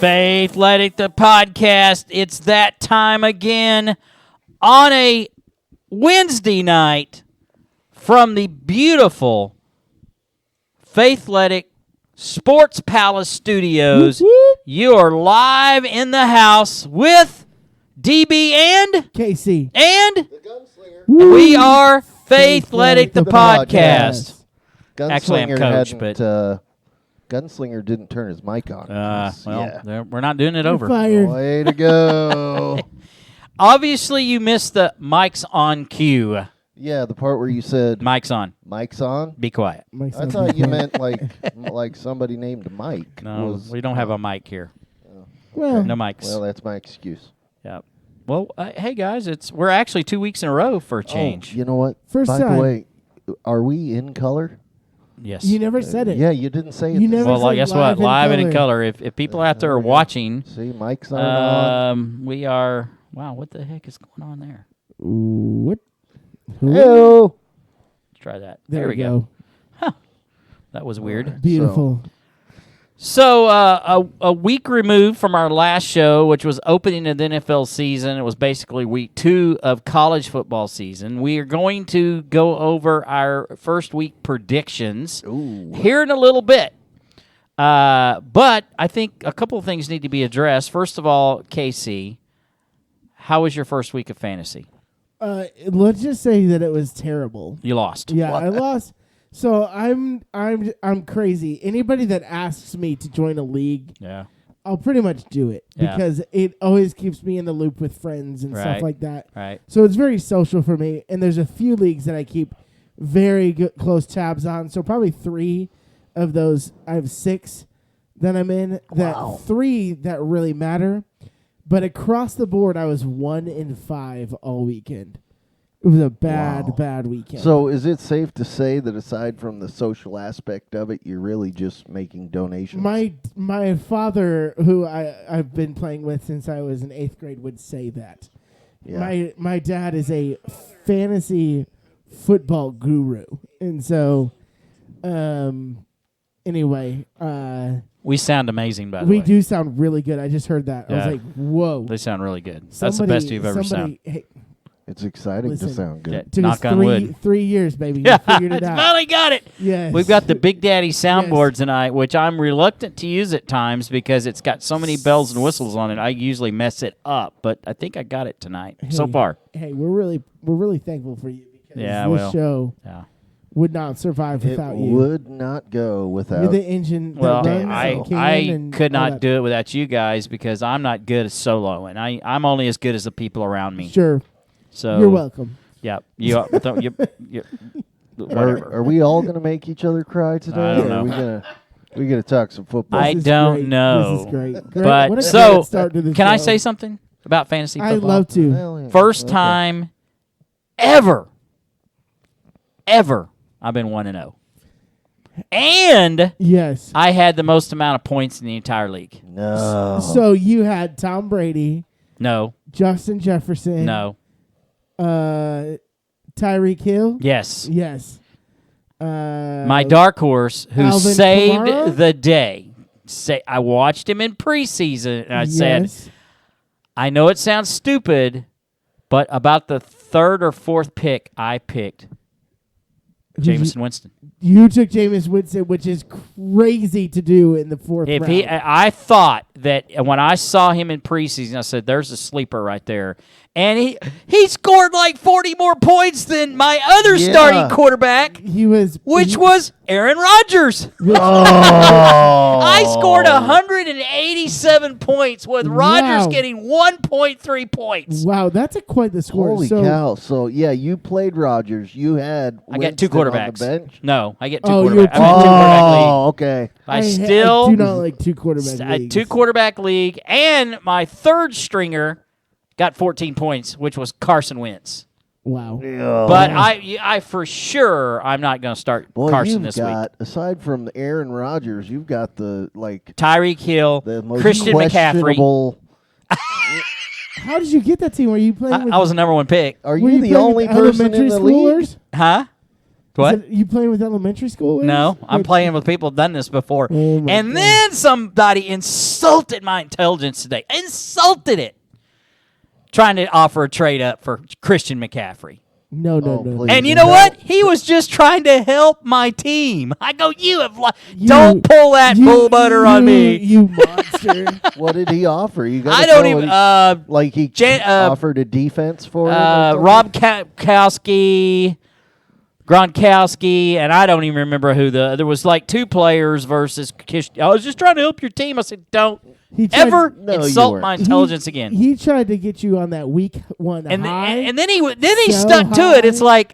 Faithletic, the podcast. It's that time again on a Wednesday night from the beautiful Faithletic Sports Palace Studios. You are live in the house with DB and KC and The Gunslinger. and we are Faithletic, the podcast. Gunslinger Actually, I'm coach, but Gunslinger didn't turn his mic on. We're not doing it over. fired. Way to go. Obviously, you missed the mics on cue. Yeah, the part where you said Mic's on. mic's on. Be quiet. I thought you meant like somebody named Mike. No, we don't have a mic here. Well, No mics. Well, that's my excuse. Yep. Well, hey guys, we're actually 2 weeks in a row for a change. Oh, you know what? First By time. the way, are we in color? Yes. you never said it. Yeah, you didn't say it. You this never Well, said guess live what? Live and in color. color. If people out there are watching, See, Mike's not on. we are. Wow, what the heck is going on there? What? Hello. Let's try that. There we go. That was weird. Right. Beautiful. So, a week removed from our last show, which was opening of the NFL season. It was basically week 2 of college football season. We are going to go over our first week predictions here in a little bit. But I think a couple of things need to be addressed. First of all, KC, how was your first week of fantasy? Let's just say that it was terrible. You lost. Yeah, I lost. So I'm crazy. Anybody that asks me to join a league, Yeah. I'll pretty much do it Yeah. because it always keeps me in the loop with friends and Right. stuff like that. Right. So it's very social for me, and there's a few leagues that I keep very good, close tabs on. So probably 3 of those. I have 6 that I'm in. That 3 that really matter. But across the board, I was 1-5 all weekend. It was a bad weekend. So is it safe to say that aside from the social aspect of it, you're really just making donations? My father, who I've been playing with since I was in 8th grade, would say that. Yeah. My dad is a fantasy football guru, and so anyway, We sound amazing, by the we way. do sound really good. I just heard that. I was Yeah. like, whoa. They sound really good. That's the best you've ever sounded. Hey, It's exciting Listen. to sound good. Yeah. took Knock us on wood. 3 years, baby. Yeah, We figured it out. finally got it. Yes. We've got the Big Daddy soundboard tonight, which I'm reluctant to use at times because it's got so many bells and whistles on it. I usually mess it up, but I think I got it tonight so far. Hey, we're really thankful for you because this show Yeah. would not survive It without you. would not go without. You're the engine that Well, runs I and can and could all not that. do it without you guys because I'm not good at soloing. I'm only as good as the people around me. Sure. So You're welcome. Yeah, you whatever. Are we all gonna make each other cry today? I don't or know. Are we gonna talk some football? I This is don't great. know. This is great. But what a so, great start to the can I show. say something about fantasy I'd football? love to. Well, yeah. First Okay. time ever I've been 1-0. And Yes. I had the most amount of points in the entire league. No. So you had Tom Brady, No. Justin Jefferson, No. Tyreek Hill. Yes. Yes. My dark horse who Alvin saved Kamara? the day. I watched him in preseason and I said, Yes. I know it sounds stupid, but about the 3rd or 4th pick, I picked Jameson Winston. You took Jameis Winston, which is crazy to do in the 4th If round. I thought that when I saw him in preseason, I said, "There's a sleeper right there," and he scored like 40 more points than my other Yeah. starting quarterback, he was, which was Aaron Rodgers. Oh. I scored 187 points with Rodgers Wow. getting 1.3 points. wow, that's quite the score. Holy so, cow! So yeah, you played Rodgers. You had. I got 2 Winston on quarterbacks. the bench. No, I get 2 Oh, you're quarterbacks. I'm in a 2-quarterback league. Oh, okay. I still do not like 2 quarterback a leagues. 2-quarterback league, and my 3rd stringer got 14 points, which was Carson Wentz. Wow. But I for sure I'm not going to start Boy, Carson you've this got, aside from Aaron Rodgers, you've got the week. Tyreek Hill, the most Christian McCaffrey. questionable. How did you get that team? Were you playing with I was the number 1 pick. Are were you the playing only with person in elementary the league? schoolers? Huh? What? You playing with elementary schoolers? No, I'm playing with people who've done this before. Oh my And God. then somebody insulted my intelligence today. Insulted it. Trying to offer a trade up for Christian McCaffrey. No. please. And you know what? He was just trying to help my team. I go, don't pull that bull butter on me. You monster. What did he offer? You I gotta don't tell even. like he offered a defense for him. Rob Gronkowski, and I don't even remember who there was like 2 players versus Kish. I was just trying to help your team. I said, don't ever insult my intelligence again. He tried to get you on that week 1 And high. and then he so stuck to it. It's high. like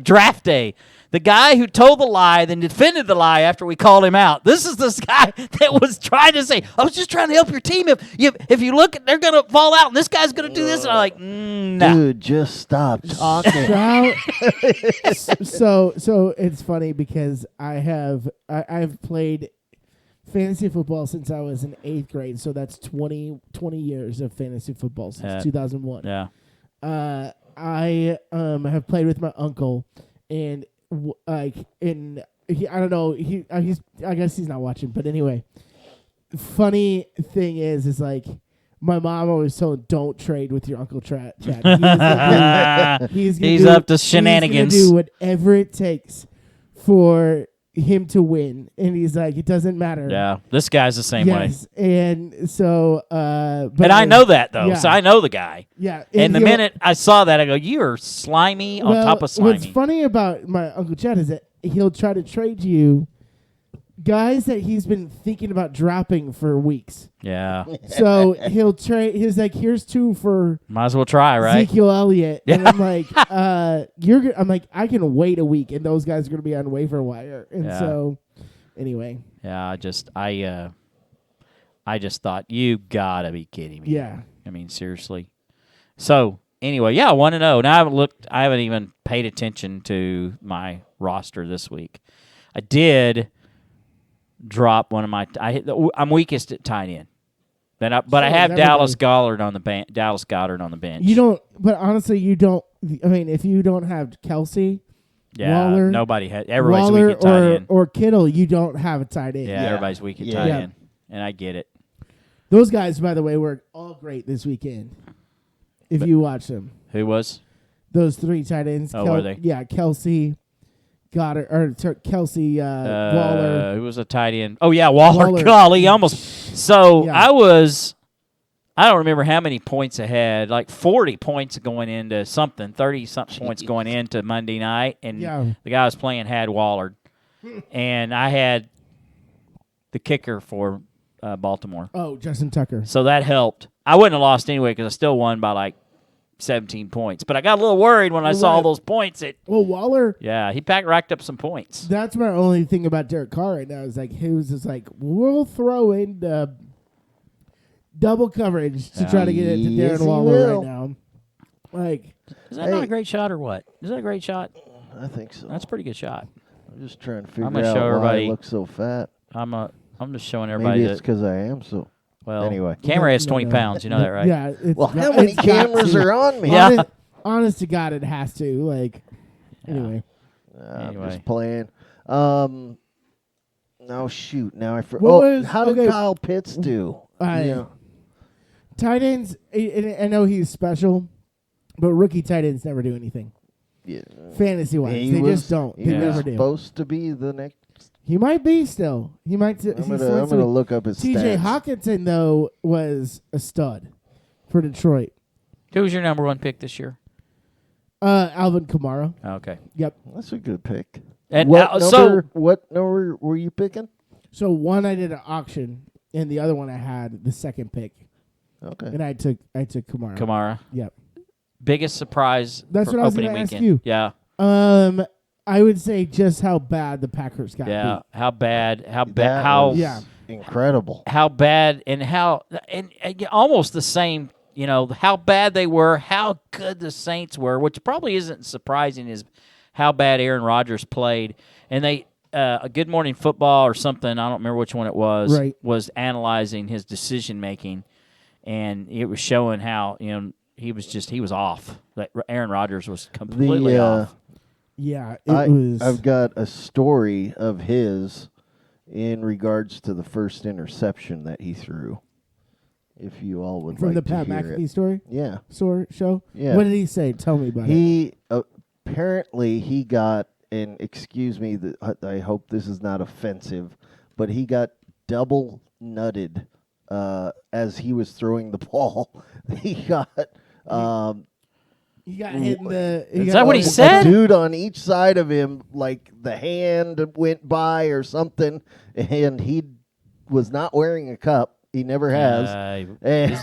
draft day. The guy who told the lie, then defended the lie after we called him out. This is this guy that was trying to say, I was just trying to help your team. If you look, they're going to fall out, and this guy's going to do this. And I'm like, nah. Dude, just stop talking. So it's funny because I've played fantasy football since I was in 8th grade. So that's 20 years of fantasy football since 2001. Yeah. I have played with my uncle, and I don't know. I guess he's not watching, but anyway. Funny thing is like my mom always told him, don't trade with your Uncle Chad. He's up to shenanigans. He's gonna do whatever it takes for him to win, and he's like, it doesn't matter. Yeah, this guy's the same way. Yes, and so, but and I know that though, yeah. so I know the guy. Yeah, And the minute I saw that, I go, "You are slimy on top of slimy." What's funny about my Uncle Chad is that he'll try to trade you guys that he's been thinking about dropping for weeks. Yeah, So he'll trade. He's like, "Here's 2 for might as well try, right? Ezekiel Elliott," Yeah. and I'm like, I'm like, I can wait a week, and those guys are going to be on waiver wire, and Yeah. so anyway, Yeah, I just thought, you gotta be kidding me. yeah. I mean, seriously. So anyway, yeah, 1-0. Now I haven't even paid attention to my roster this week. I did drop one of my. I'm weakest at tight end. But I have Dallas Goddard on the bench. You don't. But honestly, you don't. I mean, if you don't have Kelsey, Waller, nobody has. Everybody's weak at tight end. or Kittle, you don't have a tight end. Yeah, everybody's weak at tight end, and I get it. Those guys, by the way, were all great this weekend. If you watch them, Who was? those 3 tight ends. Oh, were they? Yeah, Kelsey, Goddard, or Kelsey, Waller. Who was a tight end? Oh yeah, Waller. Waller. Golly, almost. So Yeah. I don't remember how many points ahead, like 40 points going into something, 30-something points going into Monday night, and the guy I was playing had Waller, and I had the kicker for Baltimore. Oh, Justin Tucker. So that helped. I wouldn't have lost anyway because I still won by like 17 points. But I got a little worried when I saw all those points. Well, Waller. Yeah, he racked up some points. That's my only thing about Derek Carr right now is like he was just like, we'll throw in the double coverage to try to get it to Yes, Darren he Waller will. right now. Like, Is that not a great shot or what? Is that a great shot? I think so. That's a pretty good shot. I'm just trying to figure I'm gonna out show why everybody- I look so fat. I'm just showing everybody Maybe it's that. because I am so. Well, anyway. camera has No, 20 no. pounds. You know that, right? Yeah. Well, how many cameras are on me? Yeah. Honest to God, it has to. Like, anyway. I'm Anyway. just playing. No, shoot. Now I forgot. What was- How did okay. Kyle Pitts do? Tight ends, I know he's special, but rookie tight ends never do anything. Yeah. Fantasy-wise. He They was- just don't. He They was never do. supposed to be the next. He might be still. He might. I'm gonna look up his T.J. stats. Hawkinson, though, was a stud for Detroit. Who was your number 1 pick this year? Alvin Kamara. Oh, okay. Yep. That's a good pick. And What so number? What number were you picking? So one I did an auction, and the other one I had the second pick, Okay. and I took Kamara. Kamara. Yep. Biggest surprise That's for what I was opening gonna ask weekend. you. Yeah. I would say just how bad the Packers got Yeah. beat. How bad? How That bad? How was Yeah. incredible. how bad and almost the same, how bad they were, how good the Saints were, which probably isn't surprising is how bad Aaron Rodgers played. And they a Good Morning Football or something, I don't remember which one it was, Right. was analyzing his decision making, and it was showing how, he was off. That Aaron Rodgers was completely off. Yeah, it was. I've got a story of his in regards to the first interception that he threw. If you all would from like the to Pat hear McAfee it. story Yeah. show. Yeah. What did he say? Tell me about it. He apparently he got, and excuse me, I hope this is not offensive, but he got double nutted as he was throwing the ball. He got. He got hit in the. Is that what he said? A dude on each side of him, like the hand went by or something, and he was not wearing a cup. He never has.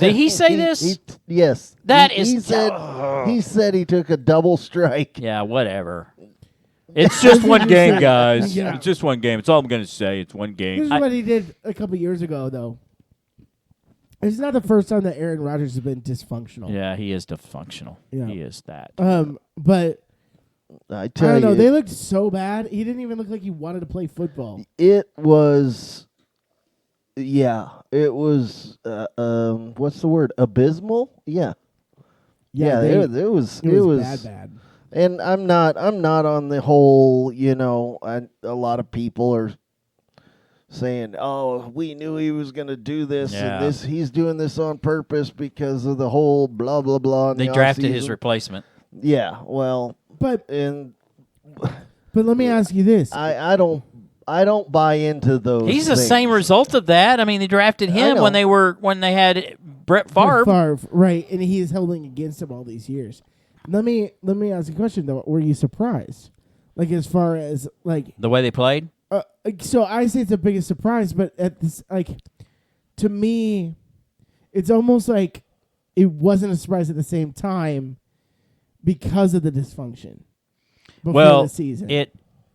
Did he say this? Yes. He said he took a double strike. Yeah, whatever. It's just one game, guys. Yeah. It's just one game. It's all I'm going to say. It's one game. This is what he did a couple years ago, though. It's not the first time that Aaron Rodgers has been dysfunctional. Yeah, he is dysfunctional. Yeah. He is that. I But I tell don't know. you, They looked so bad. He didn't even look like he wanted to play football. it was. Yeah, it was. What's the word? Abysmal. Yeah. It was bad. And I'm not on the whole. A lot of people are saying, "Oh, we knew he was going to do this, Yeah. and he's doing this on purpose because of the whole blah blah blah." They drafted his replacement. Yeah, well, But but let me ask you this. I don't buy into those. He's the things. same result of that. I mean, they drafted him when they had Brett Favre. Right, and he is holding against him all these years. Let me ask you a question though. Were you surprised? Like as far as like The way they played? so I say it's the biggest surprise, but at this to me, it's almost like it wasn't a surprise at the same time because of the dysfunction before the season.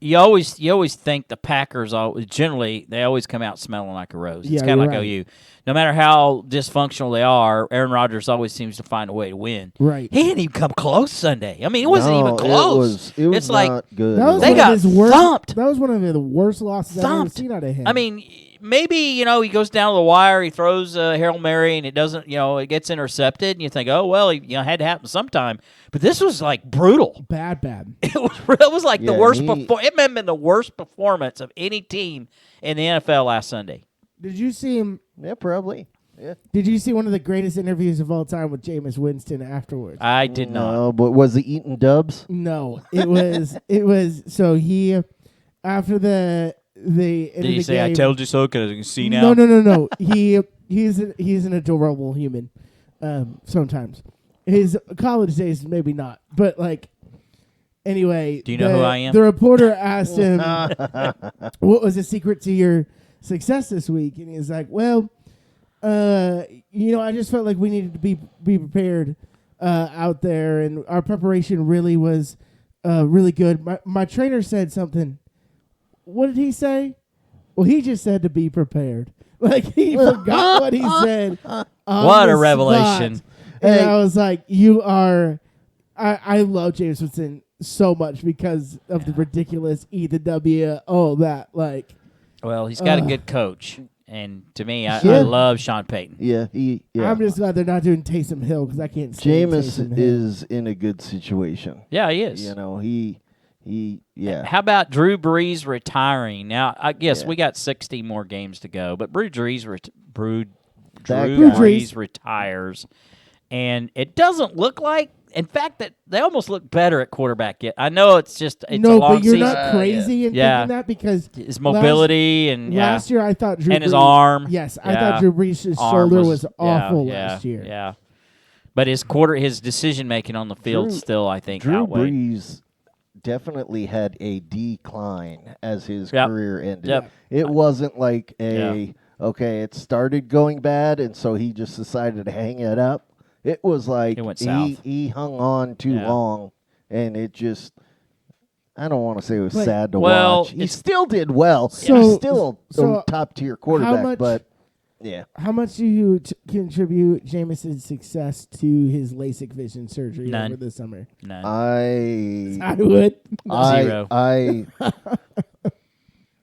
You always think the Packers they always come out smelling like a rose. It's Yeah, kind of like you're right. OU. No matter how dysfunctional they are, Aaron Rodgers always seems to find a way to win. Right. He didn't even come close Sunday. I mean, it wasn't even close. It was it's like not good. That was They one got of his worst. thumped. That was one of the worst losses I've ever Thumped. seen out of him. I mean, maybe he goes down to the wire, he throws a Hail Mary, and it doesn't. It gets intercepted, and you think, oh well, it had to happen sometime. But this was like brutal. bad. It was like the Yeah, worst. he- It may have been the worst performance of any team in the NFL last Sunday. Did you see him? Yeah, probably. Yeah. Did you see one of the greatest interviews of all time with Jameis Winston afterwards? I did not. No, but was he eating dubs? No, it was. So he after the end Did of he the say, game, "I told you so"? Because I can see now. No. He's an adorable human. Sometimes his college days maybe not, but anyway. Do you know who I am? The reporter asked him, "What was the secret to your success this week?" And he's like, "Well, I just felt like we needed to be prepared out there, and our preparation really was really good. My trainer said something. What did he say? Well, he just said to be prepared. He forgot what he said. What a revelation. Spot. And I was like, you are... I love James Winston so much because of the ridiculous E, the W, all that. Well, he's got a good coach. And to me, I Yeah. love Sean Payton. Yeah, I'm just glad they're not doing Taysom Hill because I can't stand Jameis Taysom Hill. is in a good situation. Yeah, he is. Yeah. How about Drew Brees retiring? Now, I guess Yeah. we got 60 more games to go, but Drew Brees. Brees retires, and it doesn't look like. In fact, that they almost look better at quarterback. Yet I know it's a long but you're season. not crazy in Yeah. thinking that because His mobility and last year I thought Drew and his Brees- arm. Yes, I Yeah. thought Drew Brees' Arm shoulder was awful yeah, last year. Yeah, but his decision making on the field Drew- still, I think, Drew outweighed. Brees definitely had a decline as his Yep. career ended. Yep. It wasn't like Yeah. okay, it started going bad, and so he just decided to hang it up. It was like It went south. he hung on too Yeah. long, and it just. I don't want to say it was But- sad to Well, watch. He it's- still did well. So- He's still so a top tier quarterback, much- but yeah. How much do you contribute Jameson's success to his LASIK vision surgery None. over the summer? None. I would. Zero. I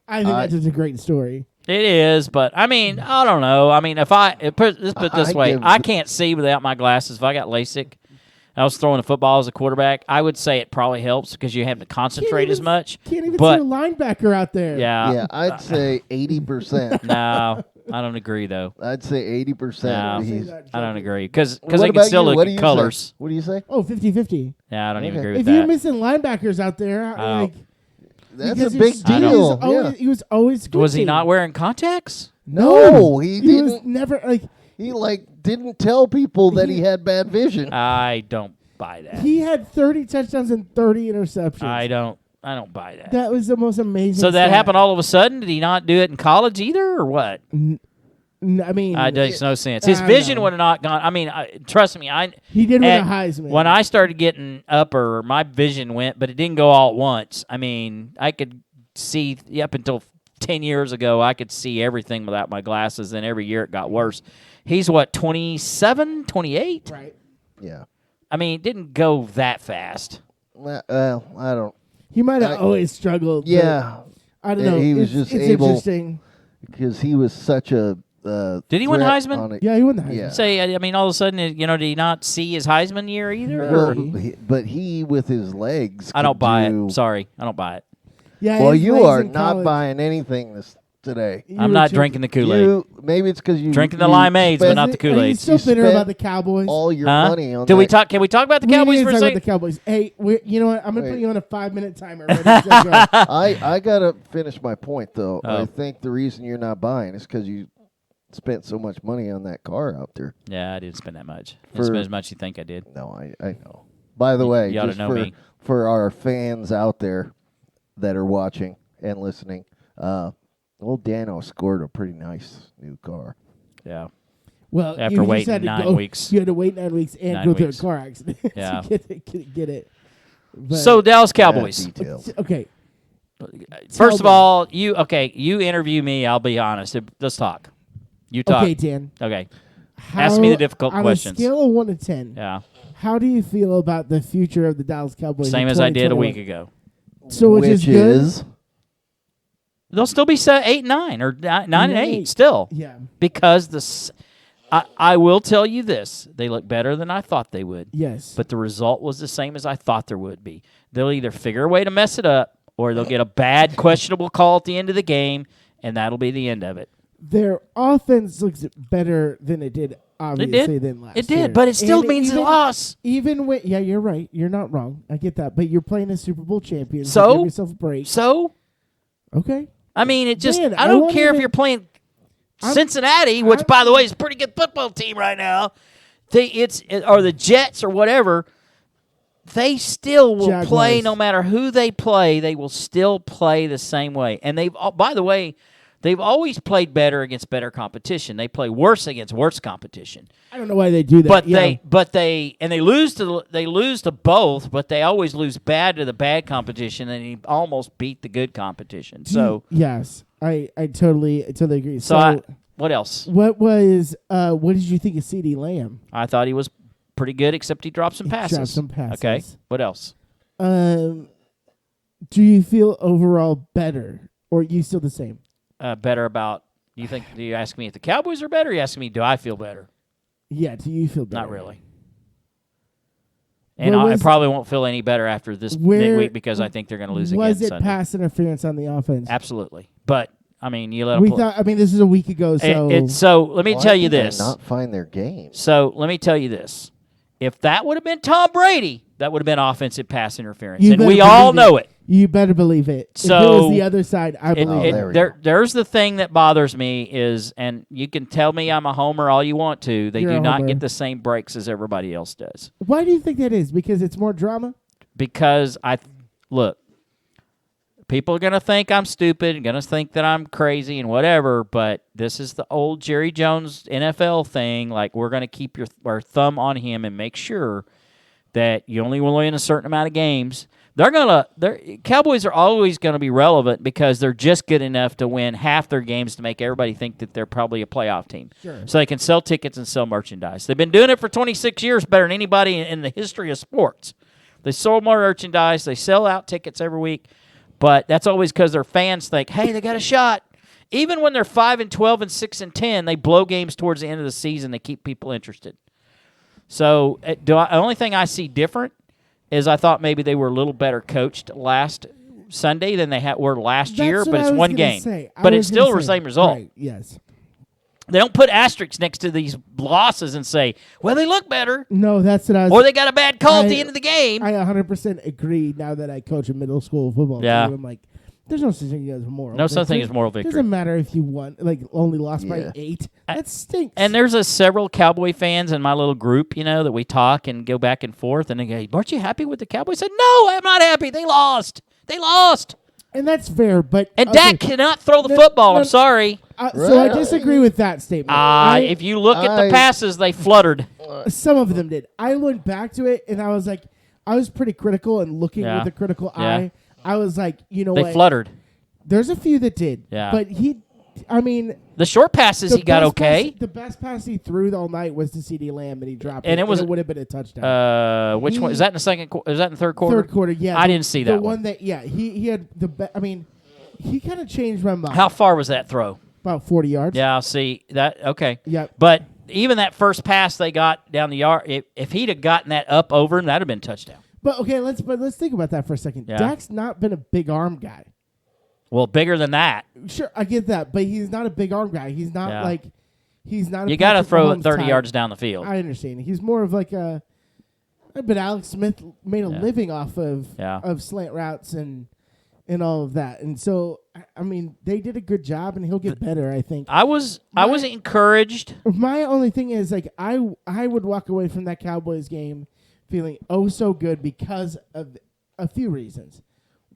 I think that's just a great story. It is, but I mean, I don't know. I mean, let's put it this I way: give- I can't see without my glasses. If I got LASIK, I was throwing a football as a quarterback. I would say it probably helps because you have to concentrate as much. Can't even but, see a linebacker out there. Yeah, I'd say 80%. No, I don't agree, though. I'd say 80%. No. I don't agree because What they can about still you? look What do at you colors. say? What do you say? Oh, 50-50. Yeah, I don't even Okay. agree with If you're that. missing linebackers out there, like, That's because a big you're- deal. He was always squinting. Was he not wearing contacts? No, he He was didn't. never like He didn't tell people that he had bad vision. I don't buy that. he had 30 touchdowns and 30 interceptions. I don't buy that. That was the most amazing. So that stat. happened all of a sudden? Did he not do it in college either, or what? I mean, It makes no sense. His I vision know. would have not gone. I mean, trust me. he did win a at- Heisman. When I started getting upper, my vision went, but it didn't go all at once. I mean, I could see up until 10 years ago, I could see everything without my glasses, and every year it got worse. He's what, 27, 28? right, Yeah. I mean, it didn't go that fast. Well, I don't. he might have always struggled. but Yeah, I don't know. He was it's able interesting. because he was such a. Did he win threat Heisman? on it. Yeah, he won the Heisman. Yeah. Say, I mean, all of a sudden, did he not see his Heisman year either? Well, Or- but he with his legs. I don't could buy do- it. Sorry, I don't buy it. Yeah, Well, his you legs are in not college, buying anything today. you I'm were not tripping. drinking the Kool-Aid. Maybe it's because you Drinking the you limeades, but spent not the Are you Kool-Aid. still You bitter spent about the Cowboys? all your Huh? money on. Can we that. talk? Can we talk about the We need Cowboys to for a talk about second? the Cowboys. Hey, you know what? I'm gonna Wait. put you on a 5-minute timer. Ready to go. I gotta finish my point though. Oh. I think the reason you're not buying is because you spent so much money on that car out there. Yeah, I didn't spend that much. I For- didn't spend as much as you think I did. No, I know. By the way, you oughta just know for me. for our fans out there that are watching and listening, old Dano scored a pretty nice new car. Yeah. Well, After you just waiting had to 9 go, weeks. you had to wait 9 weeks and 9 go through a weeks. car accident Yeah. to get it. But, So Dallas Cowboys. Details. okay, First of me. all, you interview me. I'll be honest. Let's talk. You talk. okay, Dan. Okay. Ask me the difficult on questions. On a scale of 1 to 10, Yeah. how do you feel about the future of the Dallas Cowboys? Same in as I did a 2021? week ago. So which is good. They'll still be 8-9 or 9-8 still Yeah. because I will tell you this: they look better than I thought they would. Yes. But the result was the same as I thought there would be. They'll either figure a way to mess it up, or they'll get a bad, questionable call at the end of the game, and that'll be the end of it. Their offense looks better than it did, obviously, than last It year. did, but it still And means a loss. Even when, yeah, you're right. You're not wrong. I get that. But you're playing a Super Bowl champion. So? give yourself a break. So, Okay. I mean, it just, Man, I I don't won't care if even- you're playing I'm- Cincinnati, which, I'm- by the way, is a pretty good football team right now. Or the Jets or whatever. They still will Jaguars. play no matter who they play. They will still play the same way. And by the way, they've always played better against better competition. They play worse against worse competition. I don't know why they do that. But yeah. they lose to both, but they always lose bad to the bad competition, and he almost beat the good competition. So yes, I totally agree. what else? What did you think of CeeDee Lamb? I thought he was pretty good, except he dropped some passes. dropped some passes. Okay. What else? Do you feel overall better, or are you still the same? Better about you think? Do you ask me if the Cowboys are better? Or you asking me, do I feel better? Yeah, do you feel better? Not really. And Where I was- probably won't feel any better after this Where- week because I think they're going to lose again Was it Sunday. pass interference on the offense? Absolutely. But I mean, you let We them play. thought. I mean, this is a week ago, so So let me Why tell you did they this. Not find their games. So let me tell you this. If that would have been Tom Brady, that would have been offensive pass interference. You And better we all believe know it. You better believe it. If it So- was the other side, I believe it. there we go. There's the thing that bothers me is, and you can tell me I'm a homer all you want to, they You're do a not homer. get the same breaks as everybody else does. Why do you think that is? Because it's more drama. Because look, people are going to think I'm stupid, going to think that I'm crazy and whatever, but this is the old Jerry Jones NFL thing. Like, we're going to keep our thumb on him and make sure that you only will win a certain amount of games. Cowboys are always going to be relevant because they're just good enough to win half their games to make everybody think that they're probably a playoff team. Sure. So they can sell tickets and sell merchandise. They've been doing it for 26 years better than anybody in the history of sports. They sold more merchandise. They sell out tickets every week. But that's always because their fans think, hey, they got a shot. Even when they're 5-12 and 6-10, they blow games towards the end of the season. They keep people interested. So the only thing I see different is I thought maybe they were a little better coached last Sunday than they were last year, That's but what it's I was one gonna game. say. I But was it's still gonna the say, same result. Right, yes. They don't put asterisks next to these losses and say, well, they look better, No, that's what I was. or they got a bad call at the I- end of the game. I 100% agree. Now that I coach a middle school football Yeah. team, I'm like, there's no such thing as a moral. No such thing victory. as moral victory. Doesn't matter if you won, like only lost by Yeah. 8. That stinks. And there's several Cowboy fans in my little group, that we talk and go back and forth. And they go, aren't you happy with the Cowboys? I said, no, I'm not happy. They lost. They lost. And that's fair, but And okay, Dak cannot throw the No, football. no, I'm sorry. so I disagree with that statement. If you look at the I- passes, they fluttered. Some of them did. I went back to it and I was like, I was pretty critical and looking Yeah. with a critical Yeah. eye. I was like, you know They what? fluttered. There's a few that did. Yeah. But I mean, The short passes the he got best okay. pass- the best pass he threw all night was to CD Lamb, and he dropped And it. it was- would have been a touchdown. Which one? Is that in the second? Is that in the third quarter? Third quarter, yeah. I didn't see that The one. one that, yeah, he had the. I mean, he kind of changed my mind. How far was that throw? About 40 yards. Yeah, I'll see that. Okay. Yeah. But even that first pass they got down the yard, if he'd have gotten that up over him, that'd have been a touchdown. But okay, let's think about that for a second. Yeah. Dak's not been a big arm guy. Well, bigger than that. Sure, I get that, but he's not a big arm guy. He's not Yeah. like he's not. You got to throw it 30 yards down the field. I understand. He's more of like a. But Alex Smith made a Yeah. living off of Yeah. of slant routes and all of that, and so I mean they did a good job, and he'll get better. I think. I was encouraged. My only thing is like I would walk away from that Cowboys game feeling oh so good because of a few reasons.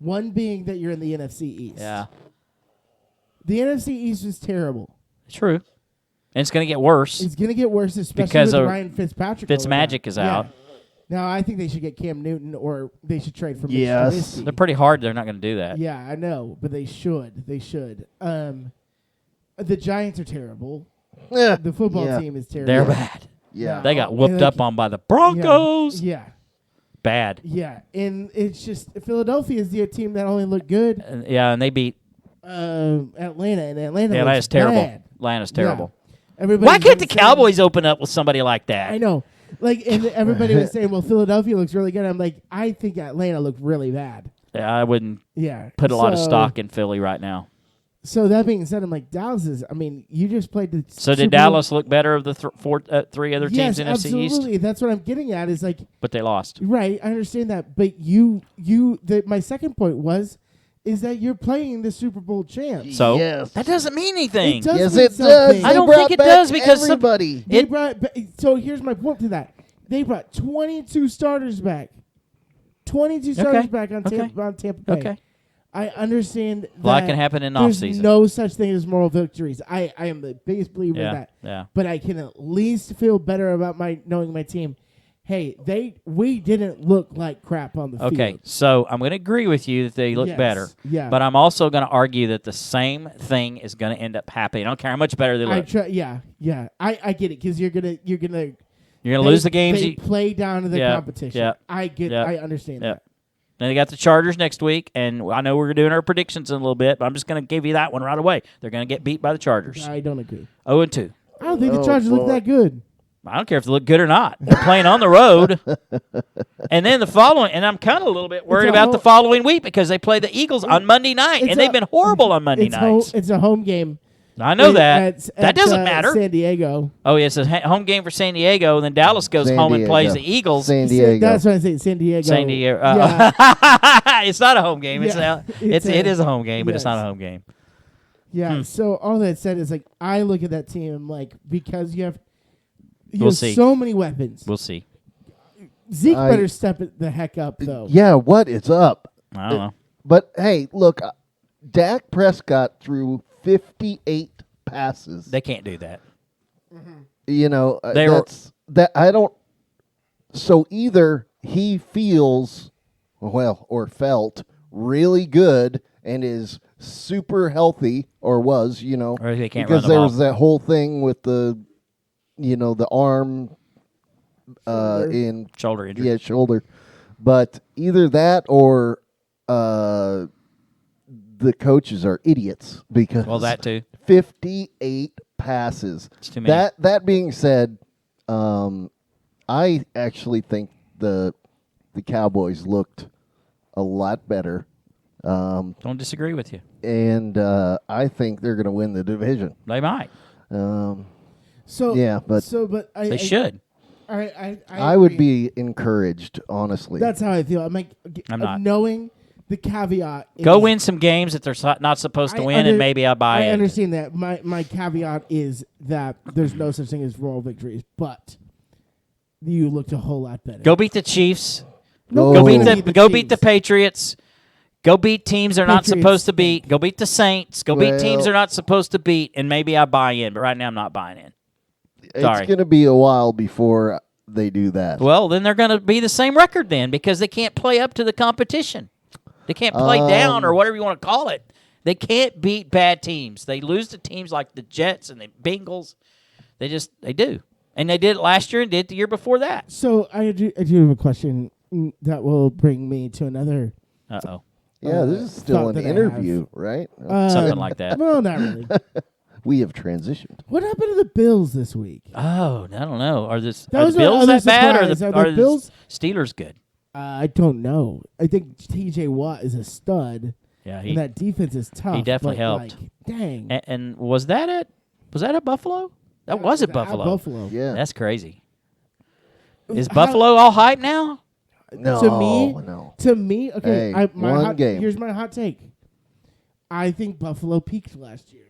One being that you're in the NFC East. Yeah, The NFC East is terrible. true. And it's going to get worse. It's going to get worse, especially Because with of Ryan Fitzpatrick. over Fitzmagic there. is out. Now I think they should get Cam Newton, or they should trade for Yes. Mitch Trubisky. They're pretty hard. They're not going to do that. Yeah, I know, but they should. They should. The Giants are terrible. Yeah. The football Yeah. team is terrible. They're bad. Yeah. They got And whooped like- up on by the Broncos. Yeah. Bad. Yeah, and it's just Philadelphia is the team that only looked good. And they beat Atlanta, and Atlanta. Atlanta's looks terrible. bad. Atlanta's terrible. Yeah. Everybody Why can't the was saying- Cowboys open up with somebody like that? I know. Like, and everybody was saying, "Well, Philadelphia looks really good." I'm like, I think Atlanta looked really bad. Yeah, I wouldn't Yeah, put a lot of So- stock in Philly right now. So that being said, I'm like, Dallas is. I mean, you just played the. So did Super Bowl- Dallas look better of the three other teams Yes, in NFC East? absolutely. That's what I'm getting at. Is like, But they lost. right? I understand that, but my second point is that you're playing the Super Bowl champs. So Yes. that doesn't mean anything. It does Yes, mean it does. something. I They don't brought think it back does because some- everybody. They It- brought. So here's my point to that. They brought 22 starters back. 22 starters back on Tampa Bay. Okay. I understand that A lot can happen in there's offseason. no such thing as moral victories. I am the biggest believer in Yeah, that. yeah. But I can at least feel better about knowing my team. Hey, we didn't look like crap on the field. Okay, so I'm going to agree with you that they look Yes, better. yeah. But I'm also going to argue that the same thing is going to end up happening. I don't care how much better they look. Yeah. I get it because you're gonna You're going to lose the games. They play down to the Yeah, competition. yeah, I get. yeah, I understand yeah. that. Then they got the Chargers next week, and I know we're doing our predictions in a little bit, but I'm just going to give you that one right away. They're going to get beat by the Chargers. I don't agree. 0-2. I don't think the Oh, Chargers look boy. that good. I don't care if they look good or not. They're playing on the road. And then the following, and I'm kind of a little bit worried a about whole- the following week because they play the Eagles on Monday night, It's and they've a- been horrible on Monday nights. It's a home game. I know that. At, That doesn't at, matter. San Diego. Oh, yeah, it's a home game for San Diego, and then Dallas goes San home and plays Diego. the Eagles. San Diego. That's what I say. San Diego. San Diego. Yeah. It's not a home game. Yeah. It is a home game, but it's Yes. not a home game. Yeah. So all that said is like I look at that team. I'm like because you have We'll see. so many weapons. We'll see. Zeke I- better step it the heck up though. Yeah, what is up? I don't know. But hey, look, Dak Prescott threw 58 passes. They can't do that. You know, They were- that's that. I don't. So either he feels well or felt really good and is super healthy, or was, you know, Or they can't because run the there ball. was that whole thing with the, you know, the arm, in Shoulder injury. yeah shoulder, but either that or the coaches are idiots because Well, that too. 58 passes. It's too many. That being said, I I actually think the Cowboys looked a lot better. Don't disagree with you. And I think they're going to win the division. They might. So yeah, but They should. I would be encouraged, honestly. That's how I feel. I'm not. Knowing the caveat. Go win some games that they're not supposed to win, and maybe I'll buy it. I understand that. My caveat is that there's no such thing as moral victories, but you looked a whole lot better. Go beat the Chiefs. No, Go go beat the Patriots. Go beat teams they're not supposed to beat. Go beat the Saints. Go beat teams they're not supposed to beat, and maybe I buy in. But right now I'm not buying in. Sorry. It's going to be a while before they do that. Well, then they're going to be the same record then because they can't play up to the competition. They can't play down or whatever you want to call it. They can't beat bad teams. They lose to teams like the Jets and the Bengals. They do. And they did it last year and did it the year before that. So I do have a question that will bring me to another. Uh-oh. Yeah, this is still an interview, right? Something like that. Well, not really. We have transitioned. What happened to the Bills this week? Oh, I don't know. Are the was Bills my that bad or surprise. are the Bills? Steelers good? I don't know. I think T.J. Watt is a stud. Yeah, and that defense is tough. He definitely but, helped. Dang. And was that at Buffalo? That was at Buffalo. Buffalo. Yeah. That's crazy. Is Buffalo all hype now? No. To me, okay. Hey, game. Here's my hot take. I think Buffalo peaked last year.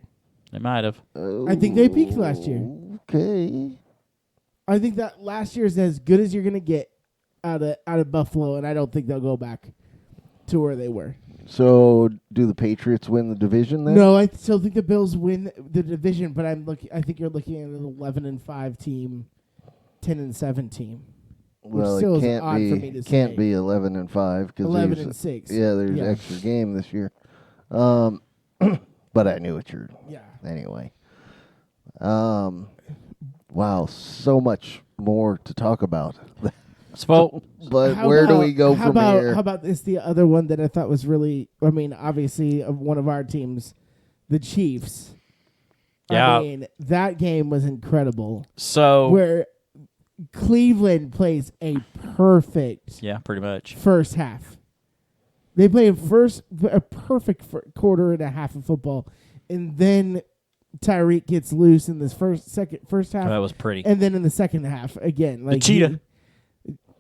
They might have. I think they peaked last year. Okay. I think that last year is as good as you're gonna get out of Buffalo, and I don't think they'll go back to where they were. So, do the Patriots win the division then? No, I still think the Bills win the division, but I think you're looking at an 11-5 team, 10-7 team. Well, still it is odd for me to can't say. be 11-5 because 11-6. Yeah, there's extra game this year. But I knew it. Anyway. Wow, so much more to talk about. So, but where do we go from here? How about this? The other one that I thought was really, I mean, obviously one of our teams, the Chiefs. Yeah. I mean, that game was incredible. So where Cleveland plays a perfect pretty much first half. They play a perfect quarter and a half of football, and then Tyreek gets loose in this first half. That was pretty. And then in the second half again, like the cheetah.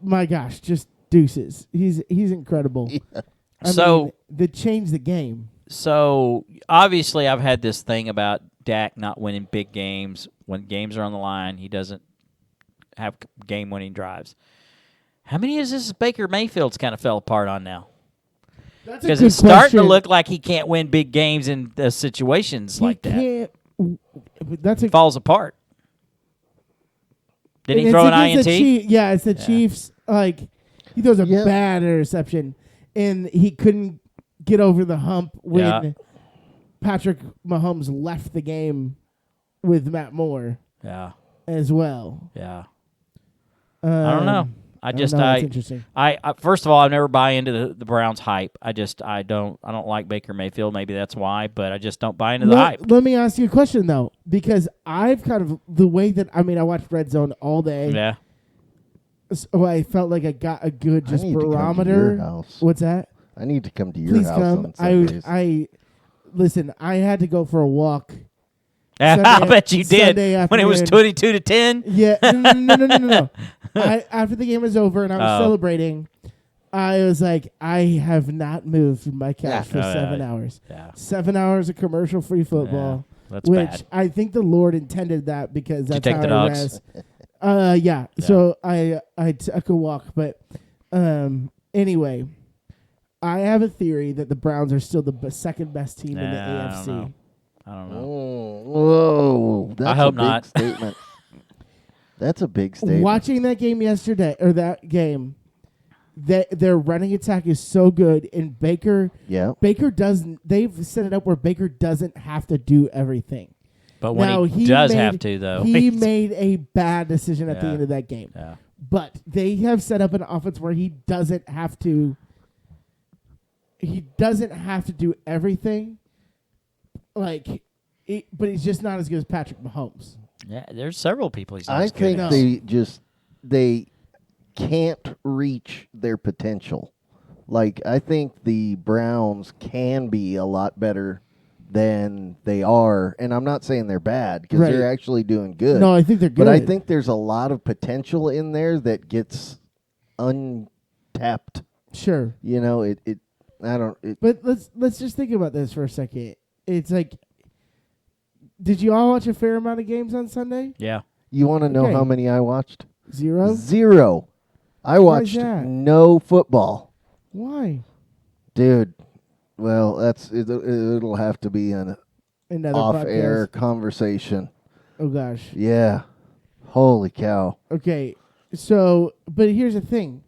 My gosh, just deuces. He's incredible. Yeah. I mean, they changed the game. So obviously, I've had this thing about Dak not winning big games. When games are on the line, he doesn't have game-winning drives. How many is this Baker Mayfield's kind of fell apart on now? Because it's starting to look like he can't win big games in situations like that. He falls apart. Did he throw an INT? It's the Chiefs. Like, he throws a bad interception, and he couldn't get over the hump when Patrick Mahomes left the game with Matt Moore. Yeah. As well. Yeah. I don't know. It's interesting. I first of all, I never buy into the Browns hype. I don't like Baker Mayfield. Maybe that's why, but I just don't buy into the hype. Let me ask you a question though, because I've kind of the way that I watched Red Zone all day. Yeah. So I felt like I got a good barometer. To your house. What's that? I need to come to your Please house. come. On Sundays. I listen. I had to go for a walk. I bet you did when it was 22-10. Yeah, no. After the game was over and I was celebrating, I was like, I have not moved from my couch for 7 hours. Yeah. 7 hours of commercial-free football, that's which bad. I think the Lord intended that because that's Did you take how the I dogs? Yeah. So I took a walk, but anyway, I have a theory that the Browns are still the second best team in the AFC. I don't know. Whoa. That's I hope a big not. statement. That's a big statement. Watching that game yesterday, or that game, their running attack is so good, and Baker doesn't. They've set it up where Baker doesn't have to do everything. But when he does have to, though, he made a bad decision at the end of that game. Yeah. But they have set up an offense where he doesn't have to. He doesn't have to do everything. But he's just not as good as Patrick Mahomes. Yeah, there's several people he's not I as good think as. they can't reach their potential. Like, I think the Browns can be a lot better than they are. And I'm not saying they're bad, because Right. they're actually doing good. No, I think they're good. But I think there's a lot of potential in there that gets untapped. Sure. You know, I don't. But let's just think about this for a second. It's like, did you all watch a fair amount of games on Sunday? Yeah. You want to know Okay. how many I watched? 0? 0. I Why is watched that? no football, Why? dude. Well, it'll have to be an Another off-air podcast. conversation. Oh gosh. Yeah, holy cow. Okay. So, but here's the thing.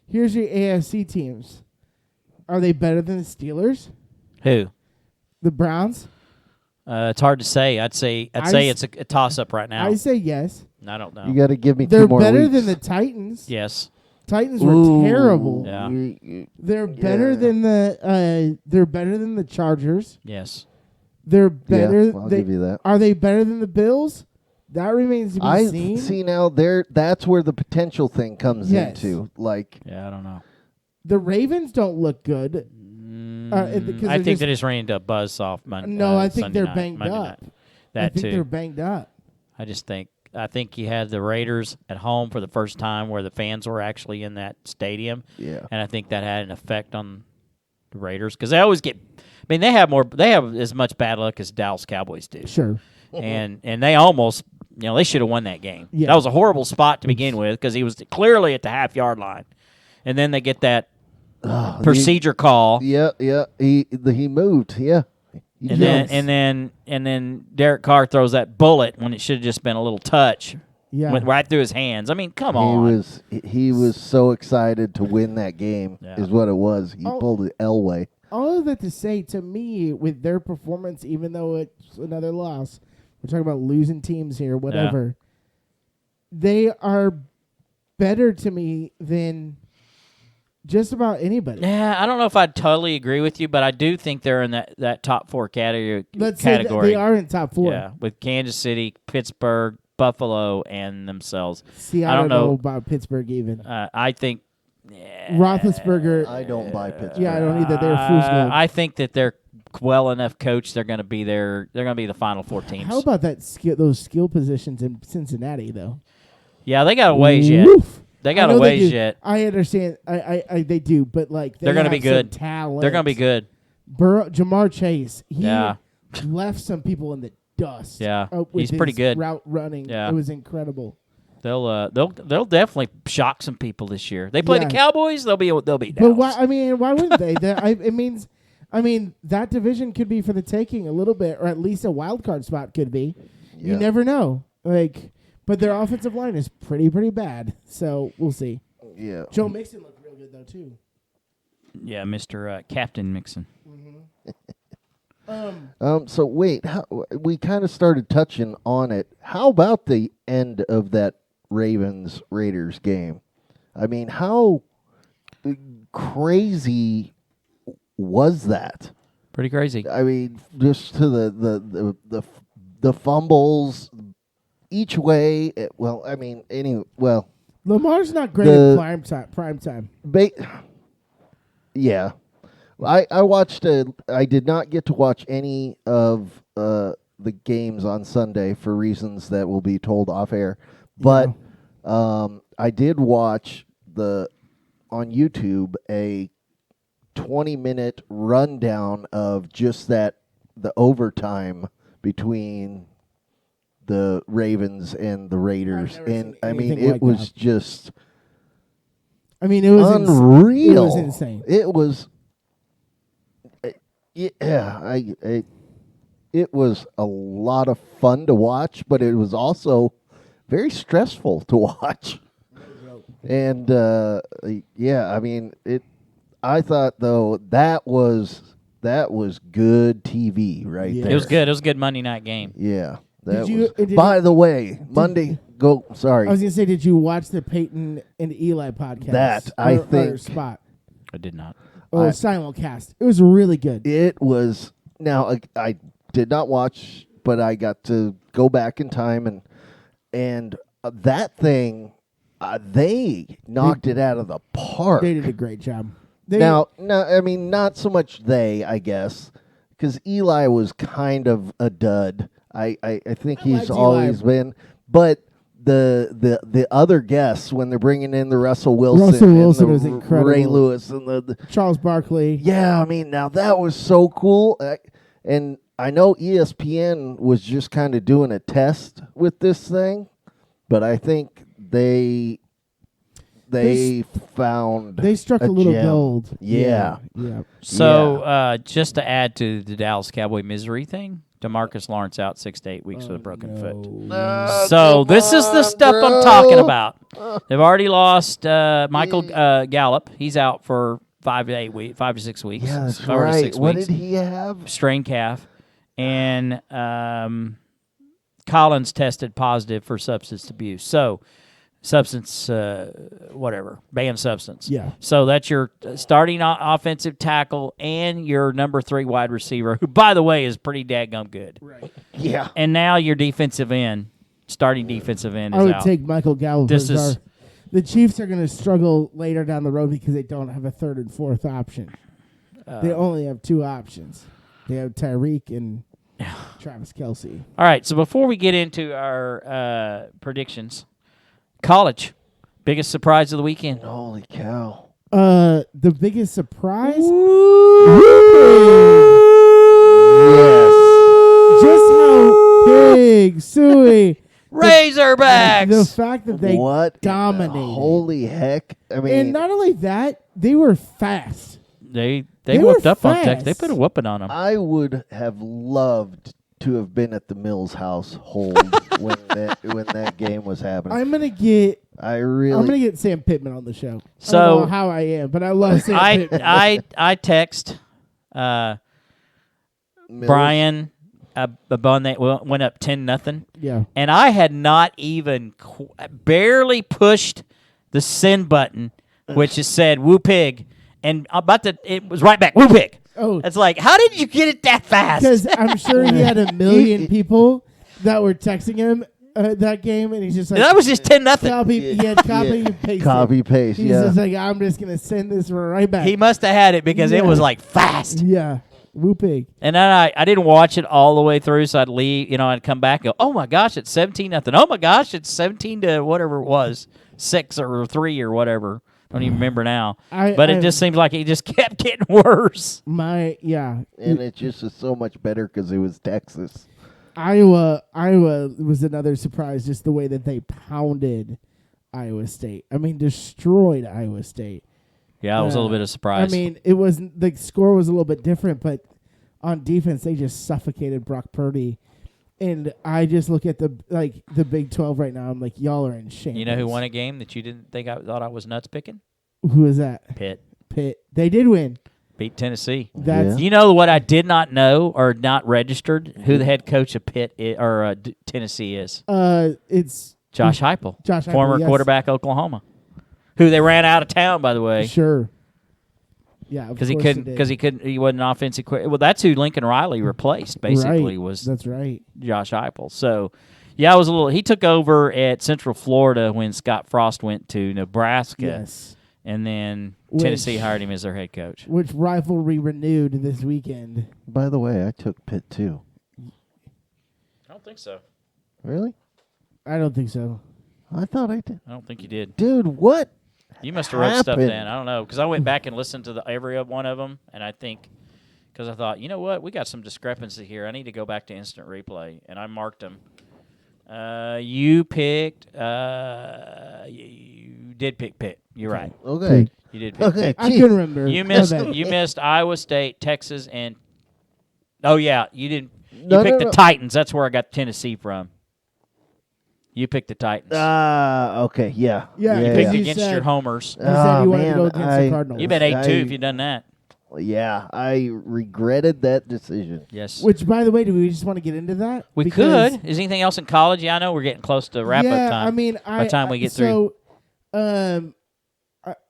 Here's your AFC teams. Are they better than the Steelers? Who? The Browns? It's hard to say. I'd say it's a toss-up right now. I say yes. I don't know. You got to give me They're 2 more better weeks. than the Titans. Yes. Titans Ooh. were terrible. Yeah. They're better than the Chargers. Yes. They're better. Yeah, I'll give you that. Are they better than the Bills? That remains to be I seen. see now. That's where the potential thing comes Yes. into. Like, Yeah, I don't know. The Ravens don't look good. Because I they're think they just ran into a buzzsaw Monday. No, I think Sunday they're night, banged Monday up. night. I That think too. they're banged up. I think you had the Raiders at home for the first time where the fans were actually in that stadium. yeah. And I think that had an effect on the Raiders because they always get. I mean, they have as much bad luck as Dallas Cowboys do. Sure. And they almost, they should have won that game. Yeah. That was a horrible spot to begin with because he was clearly at the half-yard line, and then they get that procedure call. Yeah. He moved. Yeah. He And jumped. then Derek Carr throws that bullet when it should have just been a little touch. Yeah. Went right through his hands. I mean, come on. He was so excited to win that game. Yeah. Is what it was. He Oh. pulled the Elway. All of that to say, to me, with their performance, even though it's another loss, we're talking about losing teams here, whatever. They are better to me than just about anybody. Yeah, I don't know if I'd totally agree with you, but I do think they're in that top 4 category. Let's say that they are in top 4. Yeah, with Kansas City, Pittsburgh, Buffalo, and themselves. See, I don't know about Pittsburgh even. I think Roethlisberger. I don't buy Pittsburgh. Yeah, I don't either. They're foosball. I think that they're well enough coached. They're going to be there. They're going to be the final 4 teams. How about those skill positions in Cincinnati though? Yeah, they got a ways yet. Woof. They got I a know ways do. yet. I understand. I they do, but like They're going to be have some good. Talent. They're going to be good. Jamar Chase. He Yeah. left some people in the dust. Yeah. With He's pretty his good. Route running. Yeah. It was incredible. They'll definitely shock some people this year. They play Yeah. the Cowboys. They'll be But Dallas. why wouldn't they? It means that division could be for the taking a little bit, or at least a wild card spot could be. You Yeah. never know. But their offensive line is pretty bad. So we'll see. Yeah. Joe Mixon looked real good though too. Yeah, Mr. Captain Mixon. So wait, we kind of started touching on it. How about the end of that Ravens Raiders game? I mean, how crazy was that? Pretty crazy. I mean, just to the fumbles each way. Lamar's not great The- at prime time. Yeah. I watched. I did not get to watch any of the games on Sunday for reasons that will be told off air, but I did watch on YouTube a 20-minute rundown of just the overtime between the Ravens and the Raiders, never and seen I mean anything it like was that. just It was unreal. It was insane. It was. It was a lot of fun to watch, but it was also very stressful to watch. And I mean it. I thought though that was good TV right Yeah. there. It was good. It was a good Monday night game. Yeah. By the way, Monday. Sorry. I was gonna say, did you watch the Peyton and Eli podcast? That, I or think- spot. I did not. Simulcast. It was really good. It was. Now I did not watch, but I got to go back in time and that thing They knocked it out of the park. They did a great job. No, I mean, not so much they, I guess, because Eli was kind of a dud. I think he's liked always Eli. been. But the other guests, when they're bringing in the Russell Wilson, and the was incredible. Ray Lewis, and the Charles Barkley. yeah, I mean, now that was so cool. And I know ESPN was just kind of doing a test with this thing, but I think they found They struck a little gem. gold. Yeah. Yeah. So just to add to the Dallas Cowboy misery thing, DeMarcus Lawrence out 6 to 8 weeks with a broken foot. So this is the stuff I'm talking about. They've already lost Michael Gallup. He's out for 5 to 6 weeks. Yeah, that's 5 to right. 6 What weeks. did he have? Strained calf. And Collins tested positive for substance abuse. So substance, banned substance. Yeah. So that's your starting offensive tackle and your number 3 wide receiver, who, by the way, is pretty daggum good. Right. Yeah. And now your defensive end, starting defensive end, is I would out. take Michael Gallup. This as is- the Chiefs are going to struggle later down the road because they don't have a third and fourth option. They only have 2 options. They have Tyreek and Travis Kelce. All right, so before we get into our predictions, college, biggest surprise of the weekend. Holy cow. The biggest surprise? Yes. Just how big, Suey. Razorbacks! The fact that they What? dominated. Holy heck. I mean, And not only that, they were fast. They They whooped were up on Texas. They fast. put a whooping on them. I would have loved to have been at the Mills household when that game was happening. I'm gonna get I'm get Sam Pittman on the show. I So- don't know how I am, but I love Sam Pittman. I text Mills. Brian Abon, they went up 10-0, Yeah. and I had not even barely pushed the send button, which has said "Woo Pig," and it was right back "Woo Pig." Oh, It's like, how did you get it that fast? because I'm sure he had a million people that were texting him that game, and he's just like, that was just 10-0. copy. He had copy and paste. Copy paste. He's Yeah. just like, I'm just gonna send this right back. He must have had it because it Yeah. was like fast. Yeah. Woo pig. And then I didn't watch it all the way through, so I'd leave, I'd come back and go, oh my gosh, it's 17-0. Oh my gosh, it's 17 to whatever it was, 6 or 3 or whatever. Don't even remember now. But it just seems like it just kept getting worse. And And it just is so much better because it was Texas. Iowa was another surprise, just the way that they pounded Iowa State. I mean, destroyed Iowa State. Yeah, it was a little bit of a surprise. I mean, it wasn't, the score was a little bit different, but on defense they just suffocated Brock Purdy. And I just look at the Big 12 right now. I'm like, y'all are in shambles. you know who won a game that you didn't think I thought I was nuts picking? Who is that? Pitt. They did win. Beat Tennessee. That's You know what I did not know or not registered? Who the head coach of Tennessee is? it's Josh Heupel. Josh Heupel, Former yes. quarterback Oklahoma. Who they ran out of town, by the way. sure. Yeah, Because he wasn't an offensive coordinator. Well, that's who Lincoln Riley replaced. Basically, right. That's right. Josh Heupel. So, yeah, I was He took over at Central Florida when Scott Frost went to Nebraska, Yes. and then Which- Tennessee hired him as their head coach. Which rivalry renewed this weekend? By the way, I took Pitt too. I don't think so. Really? I don't think so. I thought I did. I don't think you did. Dude, what? You must have wrote stuff happened? down. I don't know because I went back and listened to every one of them, and I think because I thought, you know what, we got some discrepancy here. I need to go back to instant replay, and I marked them. You picked. You did pick Pitt. You're right. Okay. You did pick Okay. Pitt. I couldn't remember. You My missed. bad. You missed Iowa State, Texas, and oh yeah, you didn't. You No, picked no, the no. Titans. That's where I got Tennessee from. You picked the Titans. Okay. Yeah. Yeah, you yeah, picked yeah. against You your said- homers. You said you wanted to man, go against the Cardinals. You've been 8-2 if you'd done that. Yeah, I regretted that decision. Yes. Which, by the way, do we just want to get into that? We Because- could. Is anything else in college? Yeah, I know we're getting close to wrap up time. I mean, by the time we get through.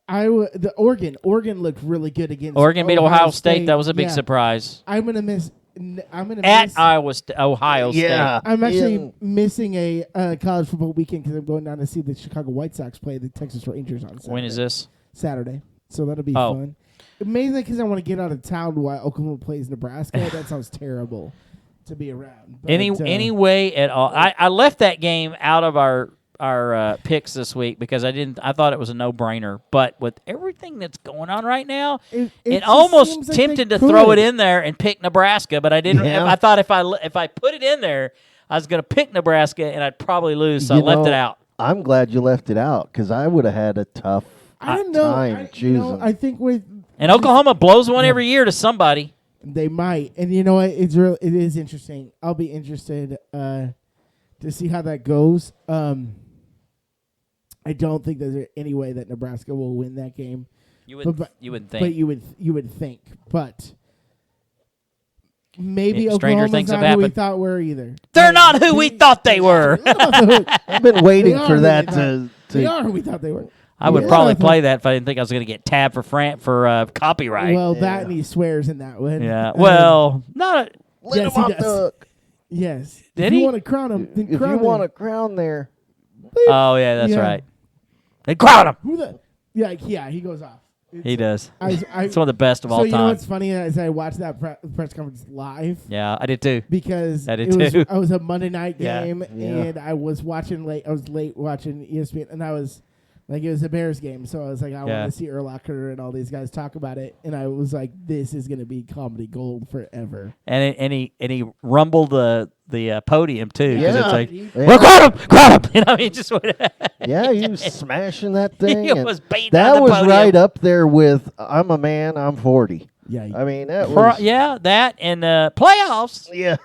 Oregon looked really good against Oregon beat Ohio State. State. That was a big Yeah. surprise. I'm gonna miss I'm gonna at miss. Ohio Yeah. State. I'm actually In- missing a college football weekend because I'm going down to see the Chicago White Sox play the Texas Rangers on Saturday. When is this? Saturday. So that'll be Oh. fun. Mainly because I want to get out of town while Oklahoma plays Nebraska. That sounds terrible to be around. But, Any way at all. I left that game out of our picks this week because I thought it was a no-brainer. But with everything that's going on right now, it it just almost seems like tempted they to throw it could. in there and pick Nebraska, but I didn't. Yeah. I thought if I put it in there, I was going to pick Nebraska and I'd probably lose, so I left it out. I'm glad you left it out because I would have had a tough I don't know. time choosing. I think with And Oklahoma blows one every year to somebody. they might, and you know what? It is interesting. I'll be interested to see how that goes. I don't think there's any way that Nebraska will win that game. You would But think. But you would think. But maybe Stranger Oklahoma's things not have who we happened. thought were either. They're not who we thought they were. I've been waiting They are for who that they to. They are who we thought they were. I would Yeah. probably play that if I didn't think I was going to get tabbed for copyright. Well, Yeah. that and he swears in that one. yeah. Well, not. Let Yes, him he off does. the hook. Yes. Did if he? you want to crown him, then If crown you him. want a crown there, Oh yeah, that's Yeah. right. They crowd him. Who the? Yeah, he goes off. He does. I, It's one of the best of so all you know time. what's funny is I watched that press conference live Yeah, I did too. because I did it too. was a Monday night Yeah. game Yeah. and I was watching late. I was late watching ESPN and I was like, it was a Bears game, so I was like, I Yeah. want to see Urlacher and all these guys talk about it, and I was like, this is gonna be comedy gold forever. And he rumbled the podium too because it's Yeah. like, Yeah. well, crowd him. You know, he just went. yeah, he was smashing that thing. He and was beating that on the was podium. right up there with "I'm a man, I'm 40." Yeah. I mean, that was Yeah, that and playoffs. yeah.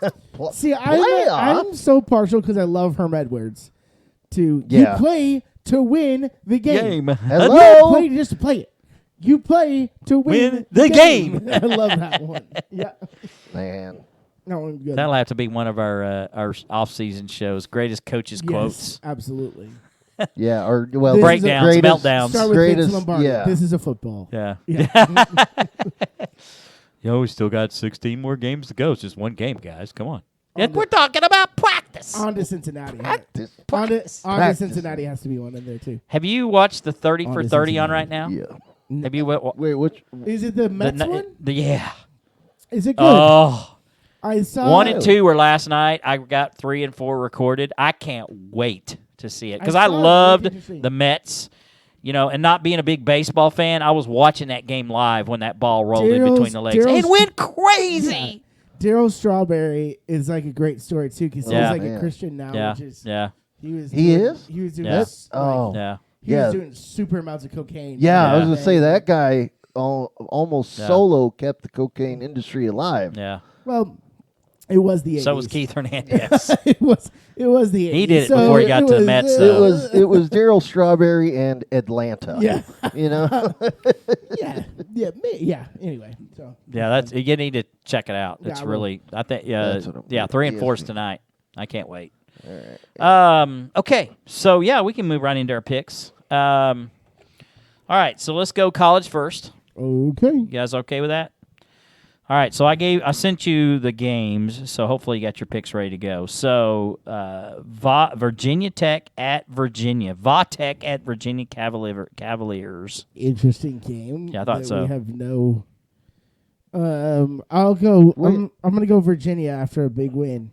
See, Playoff? I'm so partial because I love Herm Edwards. You Yeah. play to win the game. You Hello? don't play just to play it. You play to win the game. I love that one. Yeah. Man. That one good. That'll have to be one of our off-season shows. Greatest coaches Yes, quotes. absolutely. Yeah, or well, This is a Breakdowns, greatest- meltdowns. Start with Vince Greatest, Lombardi. yeah. This is a football. Yeah. Yeah. We still got 16 more games to go. It's just one game, guys. Come on. We're talking about practice. On to Cincinnati. Practice. On to Practice. Cincinnati has to be one in there too. Have you watched the 30 On for to 30 on Cincinnati. right now? Yeah. Have you? Wait, which? Is it the Mets one? Yeah. Is it good? Oh. I saw 1 and 2 were last night. I got 3 and 4 recorded. I can't wait to see it because I I saw it. It loved looked interesting. the Mets. You know, and not being a big baseball fan, I was watching that game live when that ball rolled in between the legs. Daryl's- It went crazy. Daryl Strawberry is like a great story too because Yeah. he's like Yeah. a Christian now, Yeah, which is yeah, he was. He doing, is? He was doing. Yeah. this, like, Oh. yeah. he Yeah. was doing super amounts of cocaine. Yeah, I was Yeah. gonna say that guy almost Yeah. solo kept the cocaine industry alive. Yeah. Well, it was the 80s. So was Keith Hernandez. it was the 80s. He did it So before he got to the was, Mets, It though. was Daryl Strawberry and Atlanta. Yeah. You know. yeah. Anyway, so Yeah, that's you need to check it out. Yeah, It's I will. really I think That's what I'm- 3 and 4 ESPN. tonight. I can't wait. Okay, so yeah, we can move right into our picks. All right, so let's go college first. okay. You guys okay with that? All right, so I sent you the games, so hopefully you got your picks ready to go. So Virginia Tech at Virginia, Tech at Virginia Cavaliers. Interesting game. Yeah, I thought that so. We have no. I'll go. Wait. I'm gonna go Virginia after a big win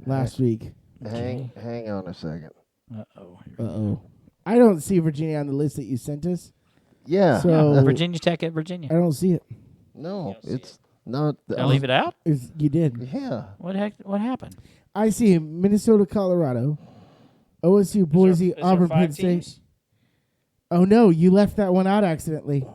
last week. Hang on a second. Uh-oh. I don't see Virginia on the list that you sent us. Yeah. So- Virginia Tech at Virginia. I don't see it. No, it's not. Did I leave it out? You did. Yeah. What happened? I see Minnesota, Colorado, OSU, Boise, Auburn, Penn State. Oh no, you left that one out accidentally.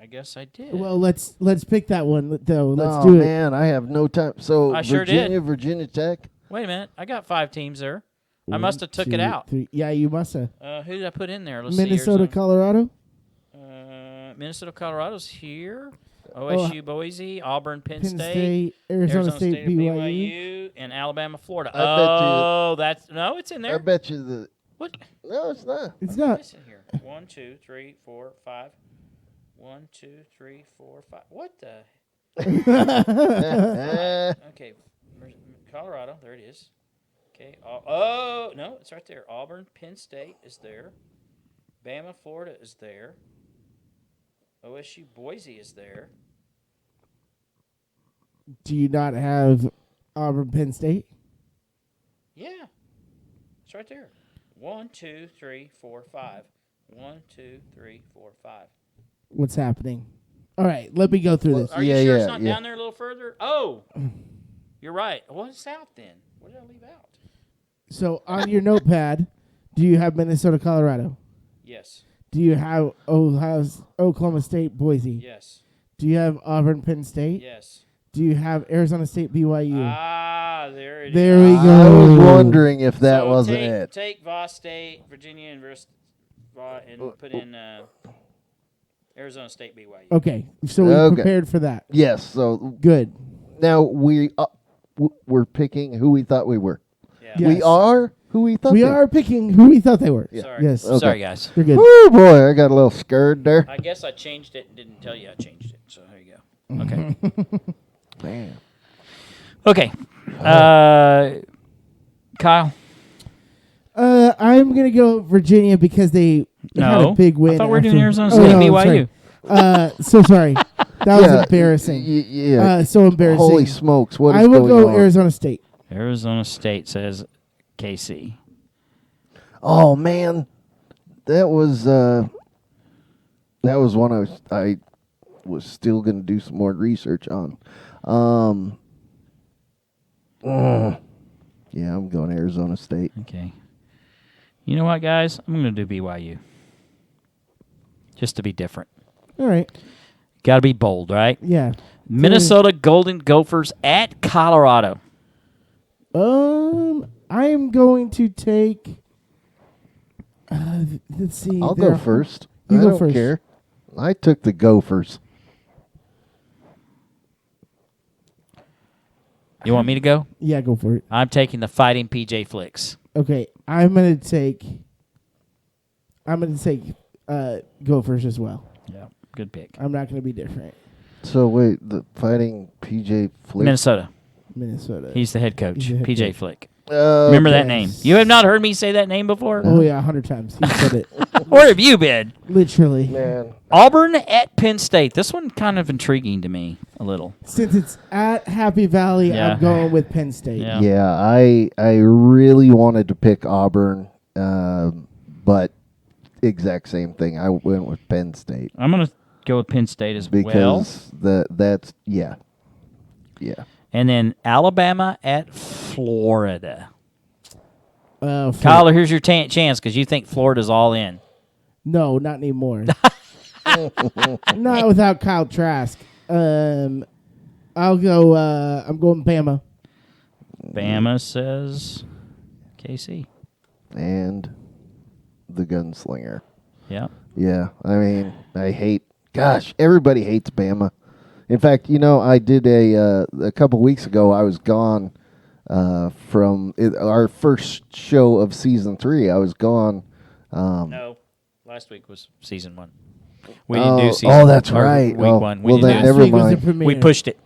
I guess I did. Well, let's pick that one though. Let's Oh do it. man, I have no time. So I sure did. Virginia Tech. Wait a minute. I got 5 teams there. I One, must have took it 2, out. 3. Yeah, you must have. Who did I put in there? Let's Minnesota, see. Colorado. Minnesota, Colorado's here. OSU, Boise, Auburn, Penn, Penn State, State, Arizona State, BYU. and Alabama, Florida. I bet you- Oh, that's no, it's in I there. bet you the. What? No, it's not. It's What am I not. missing here? 1, 2, 3, 4, 5. 1, 2, 3, 4, 5. What the? Okay, Colorado. There it is. Okay. Oh no, it's right there. Auburn, Penn State is there. Bama, Florida is there. OSU, Boise is there. Do you not have Auburn, Penn State? Yeah, it's right there. 1, 2, 3, 4, 5. 1, 2, 3, 4, 5. What's happening? All right, let me go through this. Are you sure it's not down there a little further? Oh, you're right. What's south then? What did I leave out? So on your notepad, do you have Minnesota, Colorado? Yes. Do you have Oklahoma State, Boise? Yes. Do you have Auburn, Penn State? Yes. Do you have Arizona State, BYU? There it is. There we I go. was wondering if that So wasn't it. Take Voss State, Virginia, and put in Arizona State, BYU. Okay, so we're Okay. prepared for that. Yes. So Good. now we're picking who we thought we were. Yeah. Yes. We are who we thought. We they are picking who we thought they were. Sorry. Yes. Okay. Sorry, guys. You're good. Oh boy, I got a little scared there. I guess I changed it and didn't tell you I changed it. So there you go. Okay. Man. Okay. Kyle? I'm going to go Virginia because they had a big win. I thought we were doing after- Arizona Oh, State, no, BYU. sorry. So sorry. That was embarrassing. Yeah. So embarrassing. Holy smokes! What is I will going go on? Arizona State. Arizona State says KC. Oh man, that was one I was still going to do some more research on. Yeah, I'm going Arizona State. Okay. You know what, guys? I'm going to do BYU. Just to be different. All right. Got to be bold, right? Yeah. Minnesota Golden Gophers at Colorado. I'm going to take. Let's see. I'll go first. You I go don't first. care. I took the Gophers. You want me to go? Yeah, go for it. I'm taking the Fighting PJ Flicks. Okay, I'm gonna take Gophers as well. Yeah, good pick. I'm not gonna be different. So wait, the fighting PJ Flick. Minnesota. He's He's the head coach. He's the head PJ coach. Flick. Okay. Remember that name. You have not heard me say that name before? Oh yeah, 100 times. He said it. Where have you been? Literally. Man. Auburn at Penn State. This one kind of intriguing to me a little. Since it's at Happy Valley, Yeah. I'm going with Penn State. Yeah. Yeah, I really wanted to pick Auburn, but exact same thing. I went with Penn State I'm going to go with Penn State as well. because that's yeah. And then Alabama at Florida. For- Kyler, here's your chance because you think Florida's all in. No, not anymore. Not without Kyle Trask. I'll go. I'm going Bama. Bama says KC. And the gunslinger. Yeah. Yeah, I mean, everybody hates Bama. In fact, I did a couple weeks ago. I was gone from our first show of season 3. I was gone. No, last week was season 1. We didn't do season. Oh, that's or right. Week 1. We well, didn't then do it. never Last week was the mind. premiere. We pushed it.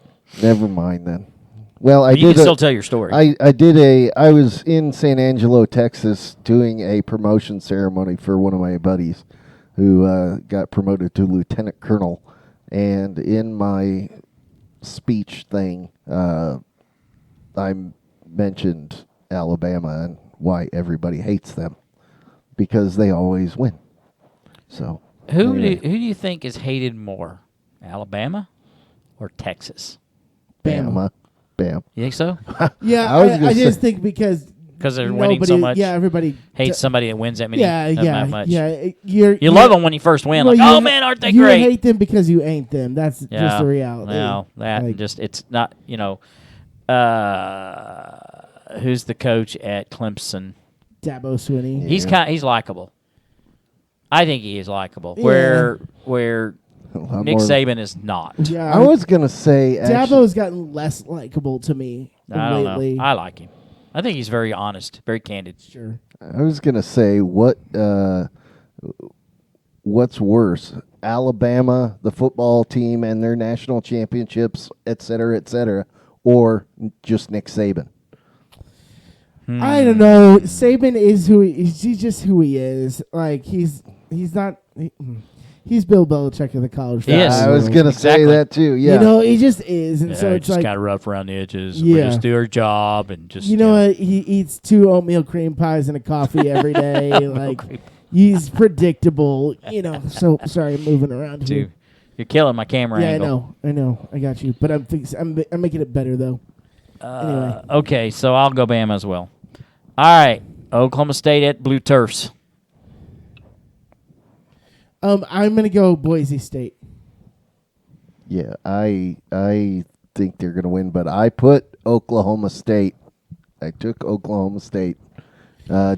Never mind then. Well, I You did. can still tell your story. I was in San Angelo, Texas, doing a promotion ceremony for one of my buddies, who got promoted to lieutenant colonel, and in my speech thing, I mentioned Alabama and why everybody hates them, because they always win. So Who anyway. do you think is hated more, Alabama or Texas? Bama. Bam. You think so? Yeah, I was gonna I just say- think because Because they're winning so much. Yeah, everybody Hates somebody that wins that many. Yeah, that much. yeah. You love them when you first win. well, Like, you oh ha- man, aren't they you great? hate them because you ain't them. That's Yeah. just the reality. Well, that Like- and just it's not. Who's the coach at Clemson? Dabo Swinney. Yeah. He's likable. I think he is likable. Yeah. Where A lot Nick more- Saban is not. Yeah, I was gonna say actually, Dabo's gotten less likable to me I don't lately. know. I like him. I think he's very honest, very candid. Sure. I was gonna say what's worse, Alabama, the football team, and their national championships, et cetera, or just Nick Saban? I don't know. Saban is who he's just who he is. Like he's not. He's Bill Belichick of the college. Yes. I was gonna say that too. Yeah, You know, he just is, and so it's just like kind of rough around the edges. Yeah. We just do our job and just. you know what? He eats 2 oatmeal cream pies and a coffee every day. Like he's predictable. You know. So sorry, I'm moving around here. Dude, you're killing my camera Yeah, angle. I know, I got you. But I'm making it better though. Anyway, Okay, so I'll go Bama as well. All right, Oklahoma State at Blue Turfs. I'm gonna go Boise State. yeah. I think they're gonna win, but I put Oklahoma State. I took Oklahoma State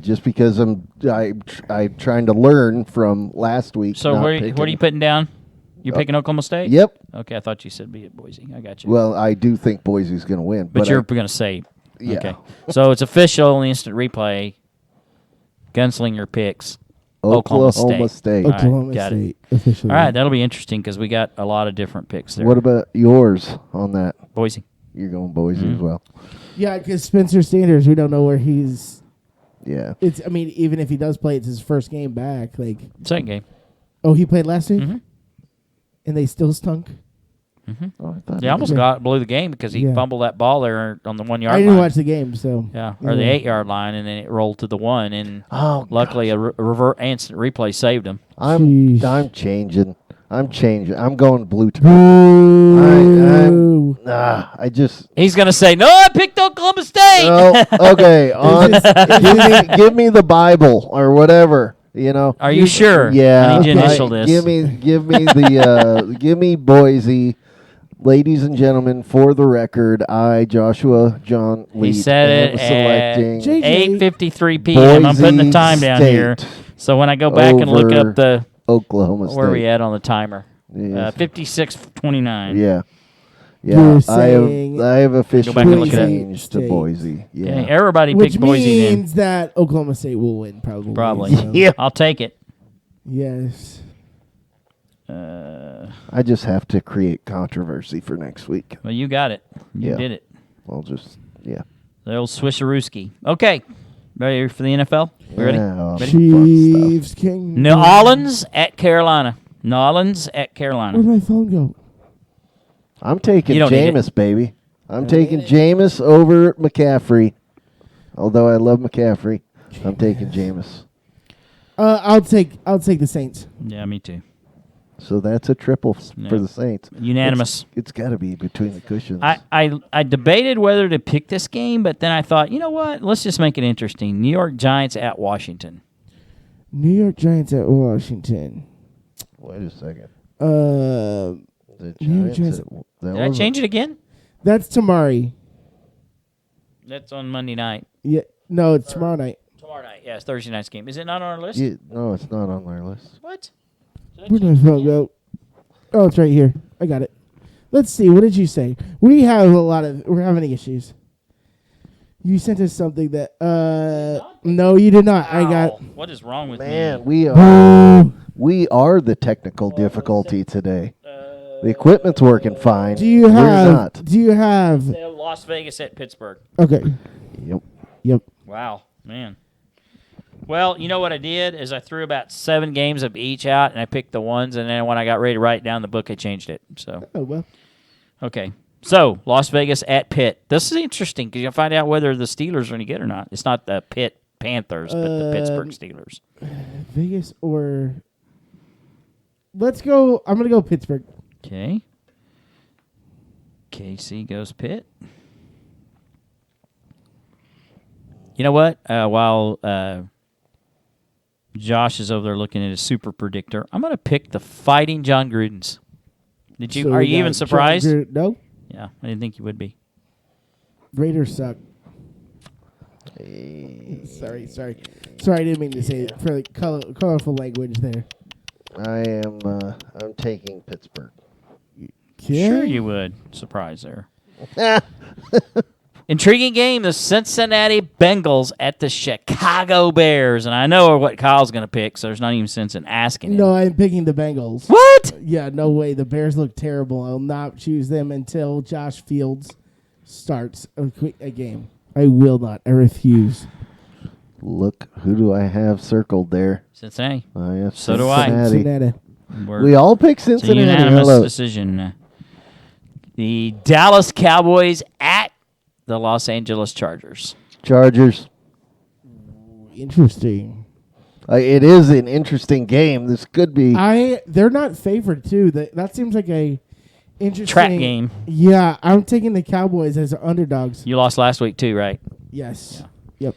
just because I'm trying to learn from last week. So what are you putting down? You're picking Oklahoma State? Yep. Okay, I thought you said be at Boise. I got you. Well, I do think Boise's going to win, but you're going to say. Yeah. Okay. So it's official instant replay. Gunslinger picks. Oklahoma State. All right, Oklahoma got State it. officially. All right, that'll be interesting because we got a lot of different picks there. What about yours on that? Boise? You're going Boise as well. Yeah, because Spencer Sanders, we don't know where he's. Yeah. I mean, even if he does play, it's his first game back. Like, Second game. oh, he played last week, Mm-hmm. and they still stunk. Oh, I thought They almost blew the game because he fumbled that ball there on the 1 yard I line. didn't watch the game, so Yeah, or the 8 yard line, and then it rolled to the 1, and Oh, luckily a revert instant replay saved him. Sheesh. I'm changing. I'm going Blue Turf. Boo. I just. He's gonna say, "No, I picked Oklahoma State." Oh, okay. Give me the Bible or whatever. You know. Are you sure? Yeah. I need you to initial this. Give me the give me Boise. Ladies and gentlemen, for the record, I, Joshua John Lee, He said am it selecting JJ. 8:53 p.m. I'm putting the Boise time down here, State so when I go back and look over up the Oklahoma State. where are we at on the timer, Yes. 56:29. Yeah. You're Yeah, saying I have officially back and look at it. changed to State. Boise. Yeah. Okay, everybody Which picked Boise then. means that Oklahoma State will win, probably. Probably. So, Yeah. I'll take it. Yes. I just have to create controversy for next week. Well, you got it. You Yeah. did it. I'll just, yeah. The old Swisherooski. Okay, ready for the NFL? We ready? Yeah, Ready? Chiefs, King. New Orleans at Carolina. New Orleans at Carolina. Where'd my phone go? I'm taking You don't need Jameis, baby. I'm taking Jameis over McCaffrey. Although I love McCaffrey, I'm taking Jameis. I'll take the Saints. Yeah, me too. So that's a triple Yeah. for the Saints. Unanimous. It's got to be between the cushions. I debated whether to pick this game, but then I thought, you know what? Let's just make it interesting. New York Giants at Washington. New York Giants at Washington. Wait a second. The New York Giants. Giants. That Did I wasn't- change it again? That's Tamari. That's on Monday night. Yeah. No, it's tomorrow night. Tomorrow night. Yeah, it's Thursday night's game. Is it not on our list? Yeah, no, it's not on our list. What? Did I Where'd my change phone go? Oh, it's right here. I got it. Let's see. What did you say? We're having issues. You sent us something that. No, you did not. I got. Ow. What is wrong with Man, me? we are the technical difficulty today. The equipment's working fine. Do you We're have? not. Do you have? Las Vegas at Pittsburgh. Okay. Yep. Wow, man. Well, you know what I did is I threw about 7 games of each out, and I picked the ones, and then when I got ready to write down the book, I changed it. So, Oh well. okay. So, Las Vegas at Pitt. This is interesting because you'll find out whether the Steelers are any good or not. It's not the Pitt Panthers, but the Pittsburgh Steelers. Vegas or. Let's go. I'm gonna go Pittsburgh. Okay. KC goes Pitt. You know what? While Josh is over there looking at his super predictor, I'm going to pick the Fighting John Grudens. Did you? So Are we you even got surprised? No. Yeah, I didn't think you would be. Raiders suck. Sorry. I didn't mean to say it for like colorful language there. I'm taking Pittsburgh. Sure, you would. Surprise there. Intriguing game, the Cincinnati Bengals at the Chicago Bears. And I know what Kyle's going to pick, so there's not even sense in asking him. No, I'm picking the Bengals. What? Yeah, no way. The Bears look terrible. I'll not choose them until Josh Fields starts a game. I will not. I refuse. Look, who do I have circled there? Cincinnati. I have So do I. Cincinnati. We're- We all pick It's a Cincinnati. unanimous Hello. decision. The Dallas Cowboys at the Los Angeles Chargers. Chargers. Interesting. It is an interesting game. This could be. They're not favored too. That seems like a interesting Trap game. Yeah, I'm taking the Cowboys as underdogs. You lost last week too, right? Yes. Yeah. Yep.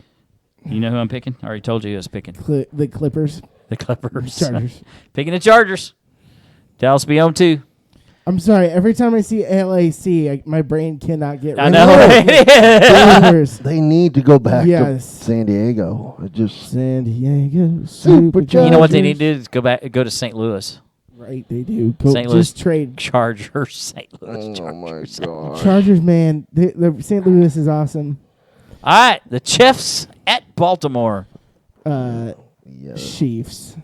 You know who I'm picking? I already told you who I was picking. The Clippers. The Clippers. Chargers. Picking the Chargers. Dallas be on 2. I'm sorry. Every time I see LAC, my brain cannot get I rid know. of Right? Clippers. They need to go back to Yes. San Diego. It just San Diego Superchargers. You know what they need to do is go to St. Louis. Right, they do. Go, St. Louis just trade Chargers. St. Louis oh my Chargers. god. Chargers. Man, the St. Louis is awesome. All right, the Chiefs at Baltimore. Yeah, Chiefs.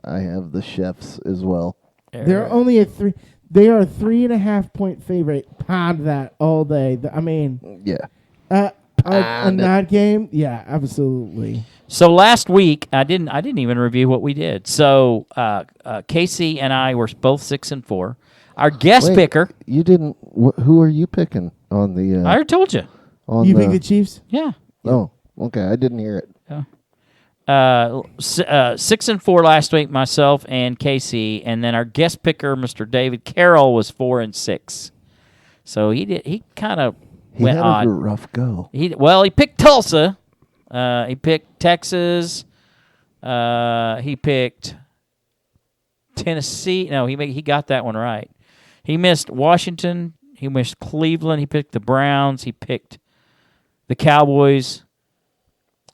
I have the chefs as well. They're only a 3. They are a 3.5 point favorite. Pound that all day. I mean, Yeah. a Pound it. not game. Yeah, absolutely. So last week I didn't even review what we did. So Casey and I were both 6-4. Our guest Wait, picker. You didn't. Who are you picking on the? I already told you. On You the, pick the Chiefs? Yeah. Oh, okay. I didn't hear it. 6-4 last week, myself and Casey, and then our guest picker, Mr. David Carroll, was 4-6. So he kind of He went had odd. a rough go. He picked Tulsa. He picked Texas. He picked Tennessee. No, he got that one right. He missed Washington. He missed Cleveland. He picked the Browns. He picked the Cowboys.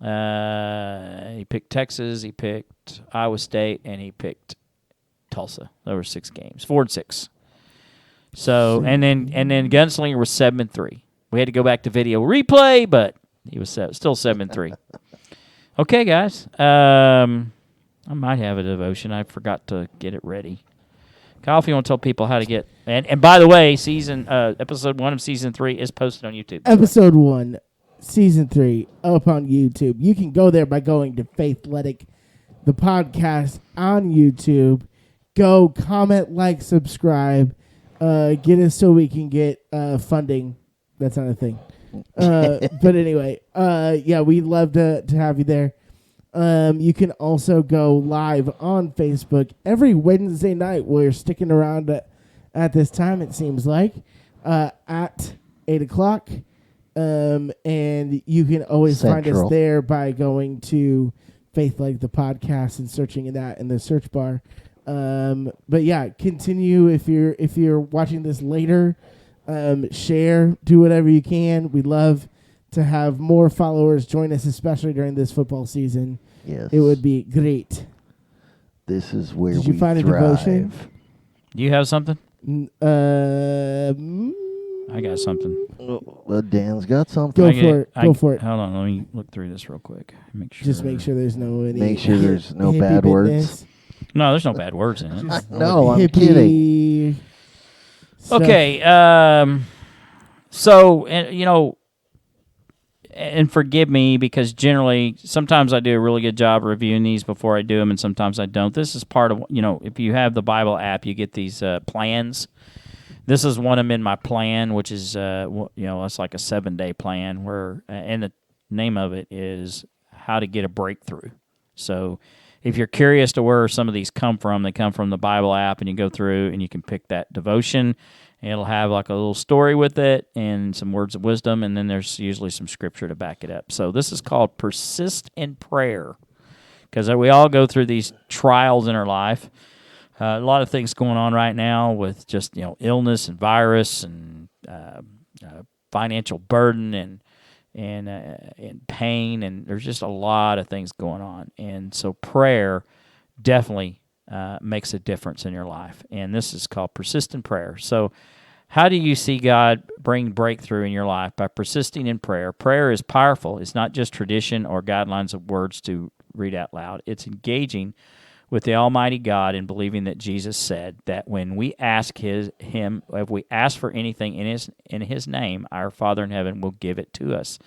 He picked Texas. He picked Iowa State, and he picked Tulsa. There were 6 games, 4-6. So and then Gunslinger was 7-3. We had to go back to video replay, but he was still 7-3. Okay, guys. I might have a devotion. I forgot to get it ready. Kyle, if you want to tell people how to get and by the way, episode 1 of season 3 is posted on YouTube. Episode 1, season 3, up on YouTube. You can go there by going to Faithletic, the podcast on YouTube. Go comment, like, subscribe. Get us so we can get funding. That's not a thing. But anyway, yeah, we'd love to have you there. You can also go live on Facebook every Wednesday night. We're sticking around at this time, it seems like, at 8 o'clock. And you can always find us Central. there by going to Faithletic, the podcast, and searching that in the search bar. But yeah, continue if you're watching this later. Share, do whatever you can. We'd love to have more followers join us, especially during this football season. Yes. It would be great. This is where Did we you find a thrive. devotion? Do you have something? Mm, I got something. Well, Dan's got something. Go for it. Go for it. Hold on, let me look through this real quick. Just make sure there's no any. Make sure there's no hippie bad words. business. No, there's no bad words in it. No, I'm Hippie kidding. stuff. Okay, so and forgive me because generally sometimes I do a really good job reviewing these before I do them, and sometimes I don't. This is part of if you have the Bible app, you get these plans. This is one of them in my plan, which is it's like a 7-day plan where, and the name of it is How to Get a Breakthrough. So if you're curious to where some of these come from, they come from the Bible app, and you go through and you can pick that devotion. And it'll have like a little story with it and some words of wisdom, and then there's usually some scripture to back it up. So this is called Persist in Prayer, because we all go through these trials in our life. A lot of things going on right now with just illness and virus and financial burden and pain, and there's just a lot of things going on. And so prayer definitely makes a difference in your life, and this is called persistent prayer. So How do you see God bring breakthrough in your life? By persisting in prayer. Prayer is powerful. It's not just tradition or guidelines of words to read out loud. It's engaging with the Almighty God and believing that Jesus said that when we ask Him, if we ask for anything in His name, our Father in heaven will give it to us.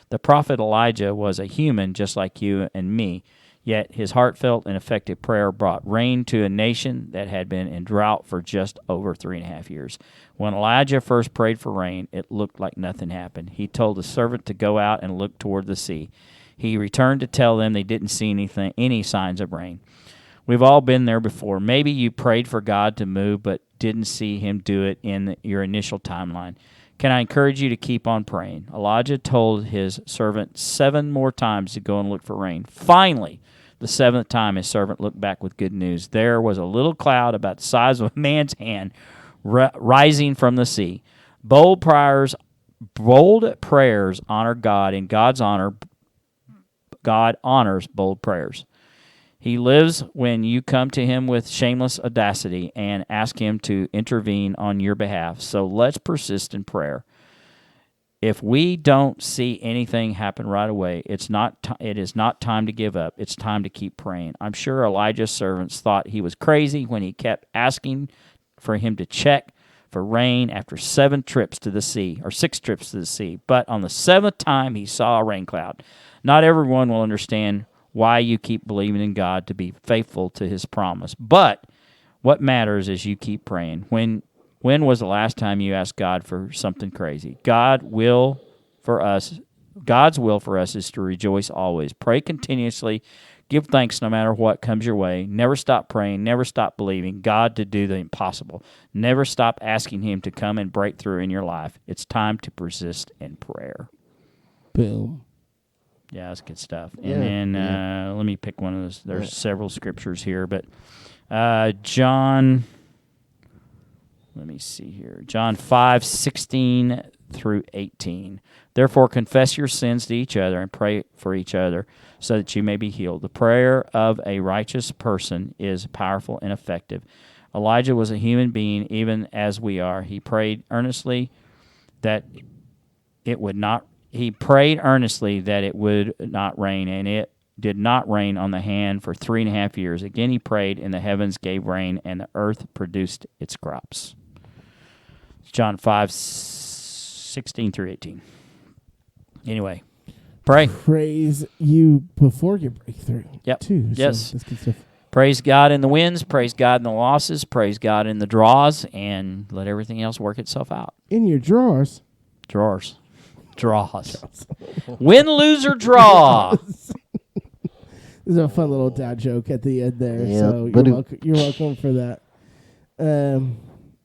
The prophet Elijah was a human just like you and me, yet his heartfelt and effective prayer brought rain to a nation that had been in drought for just over 3.5 years. When Elijah first prayed for rain, it looked like nothing happened. He told the servant to go out and look toward the sea. He returned to tell them they didn't see any signs of rain. We've all been there before. Maybe you prayed for God to move but didn't see Him do it in your initial timeline. Can I encourage you to keep on praying? Elijah told his servant 7 more times to go and look for rain. Finally, the 7th time, his servant looked back with good news. There was a little cloud about the size of a man's hand rising from the sea. Bold prayers honor God, and God honors bold prayers. He lives when you come to Him with shameless audacity and ask Him to intervene on your behalf. So let's persist in prayer. If we don't see anything happen right away, it is not time to give up. It's time to keep praying. I'm sure Elijah's servants thought he was crazy when he kept asking for him to check for rain after 6 trips to the sea. But on the 7th time, he saw a rain cloud. Not everyone will understand why you keep believing in God to be faithful to His promise. But what matters is you keep praying. When was the last time you asked God for something crazy? God's will for us is to rejoice always. Pray continuously. Give thanks no matter what comes your way. Never stop praying. Never stop believing God to do the impossible. Never stop asking Him to come and break through in your life. It's time to persist in prayer. Boom. Yeah, that's good stuff. Yeah, And then let me pick one of those. There's several scriptures here, but John 5:16 through 18. Therefore confess your sins to each other and pray for each other so that you may be healed. The prayer of a righteous person is powerful and effective. Elijah was a human being even as we are. He prayed earnestly that it would not rain, and it did not rain on the land for 3.5 years. Again he prayed, and the heavens gave rain, and the earth produced its crops. John 5:16 through 18. Anyway, pray. Praise you before your breakthrough. Yep. Too. Yes. So that's good stuff. Praise God in the wins, praise God in the losses, praise God in the draws, and let everything else work itself out. In your drawers. Draws. Win, lose, or draw. This is a fun little dad joke at the end there. Yeah, So you're welcome for that.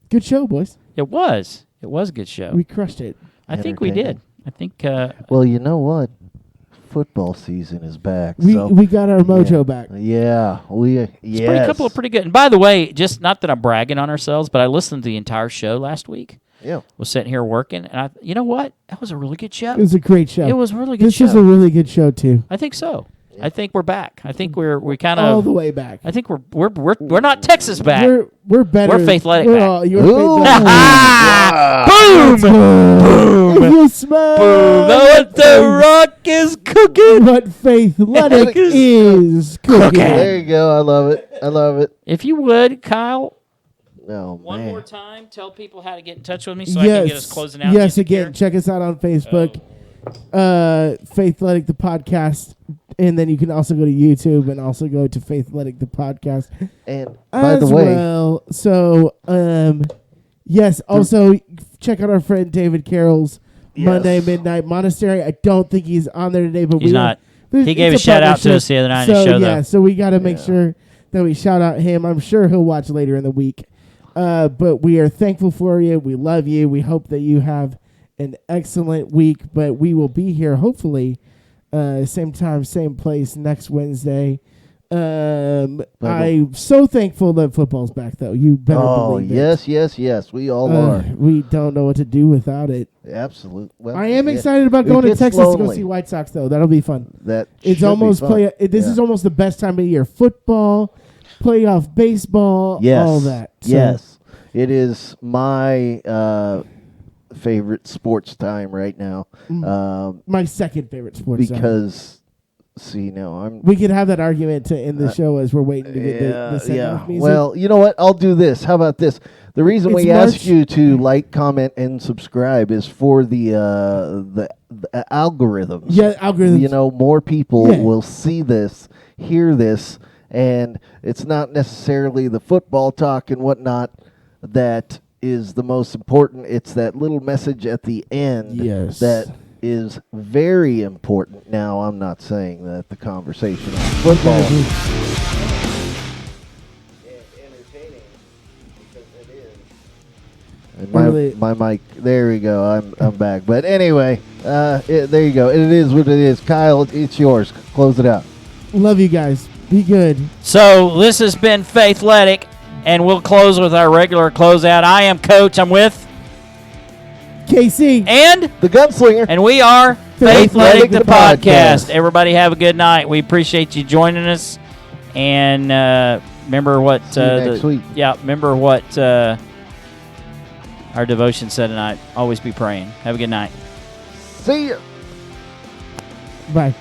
Good show, boys. It was a good show. We crushed it. I think we did. I think Well, you know what? Football season is back. We got our mojo back. Yeah, it's a couple of pretty good. And by the way, just not that I'm bragging on ourselves, but I listened to the entire show last week. Yeah. Was sitting here working, and you know what? That was a really good show. It was a great show. It was a really good This show. was a really good show too. I think so. I think we're back. I think we kind of all the way back. I think we're not Texas back. We're better. We're Faithletic back. You're Ooh. Faithletic. Boom! If you smell Boom! Know what the rock is cooking? what Faithletic is cooking. There you go. I love it. If you would, Kyle, Oh, one man. more time, tell people how to get in touch with me so I can get us closing out. Yes, again, check us out on Facebook. Faithletic the podcast, and then you can also go to YouTube and also go to Faithletic the podcast. And by the way, well, so yes, also check out our friend David Carroll's Monday Midnight Monastery. I don't think he's on there today, but he's not. He gave a shout out to us the other night in the show, though. So we got to make sure that we shout out him. I'm sure he'll watch later in the week. But we are thankful for you. We love you. We hope that you have an excellent week. But we will be here hopefully same time, same place next Wednesday. I'm so thankful that football's back, though. You better believe it. Yes. We all are. We don't know what to do without it. Absolutely. Well, I am excited about going to Texas to go see White Sox, though. That'll be fun. It's almost This is almost the best time of year. Football, playoff baseball, all that. So, yes. It is my favorite sports time right now. My second favorite sports time. Because, see, no, I'm. We could have that argument to end the show as we're waiting to get the send-off music. Well, you know what? I'll do this. How about this? The reason we ask you to like, comment, and subscribe is for the algorithms. Yeah, algorithms. You know, more people will see this, hear this, and it's not necessarily the football talk and whatnot that is the most important. It's that little message at the end that is very important. Now, I'm not saying that the conversation on football is entertaining, because it is. And my mic, there we go. I'm back. But anyway, there you go. It is what it is. Kyle, it's yours. Close it out. Love you guys. Be good. So this has been Faithletic, and we'll close with our regular closeout. I am Coach. I'm with KC and the Gunslinger, and we are Faithletic, the podcast. Everybody have a good night. We appreciate you joining us, and remember what next week. Yeah, remember what our devotion said tonight. Always be praying. Have a good night. See ya. Bye.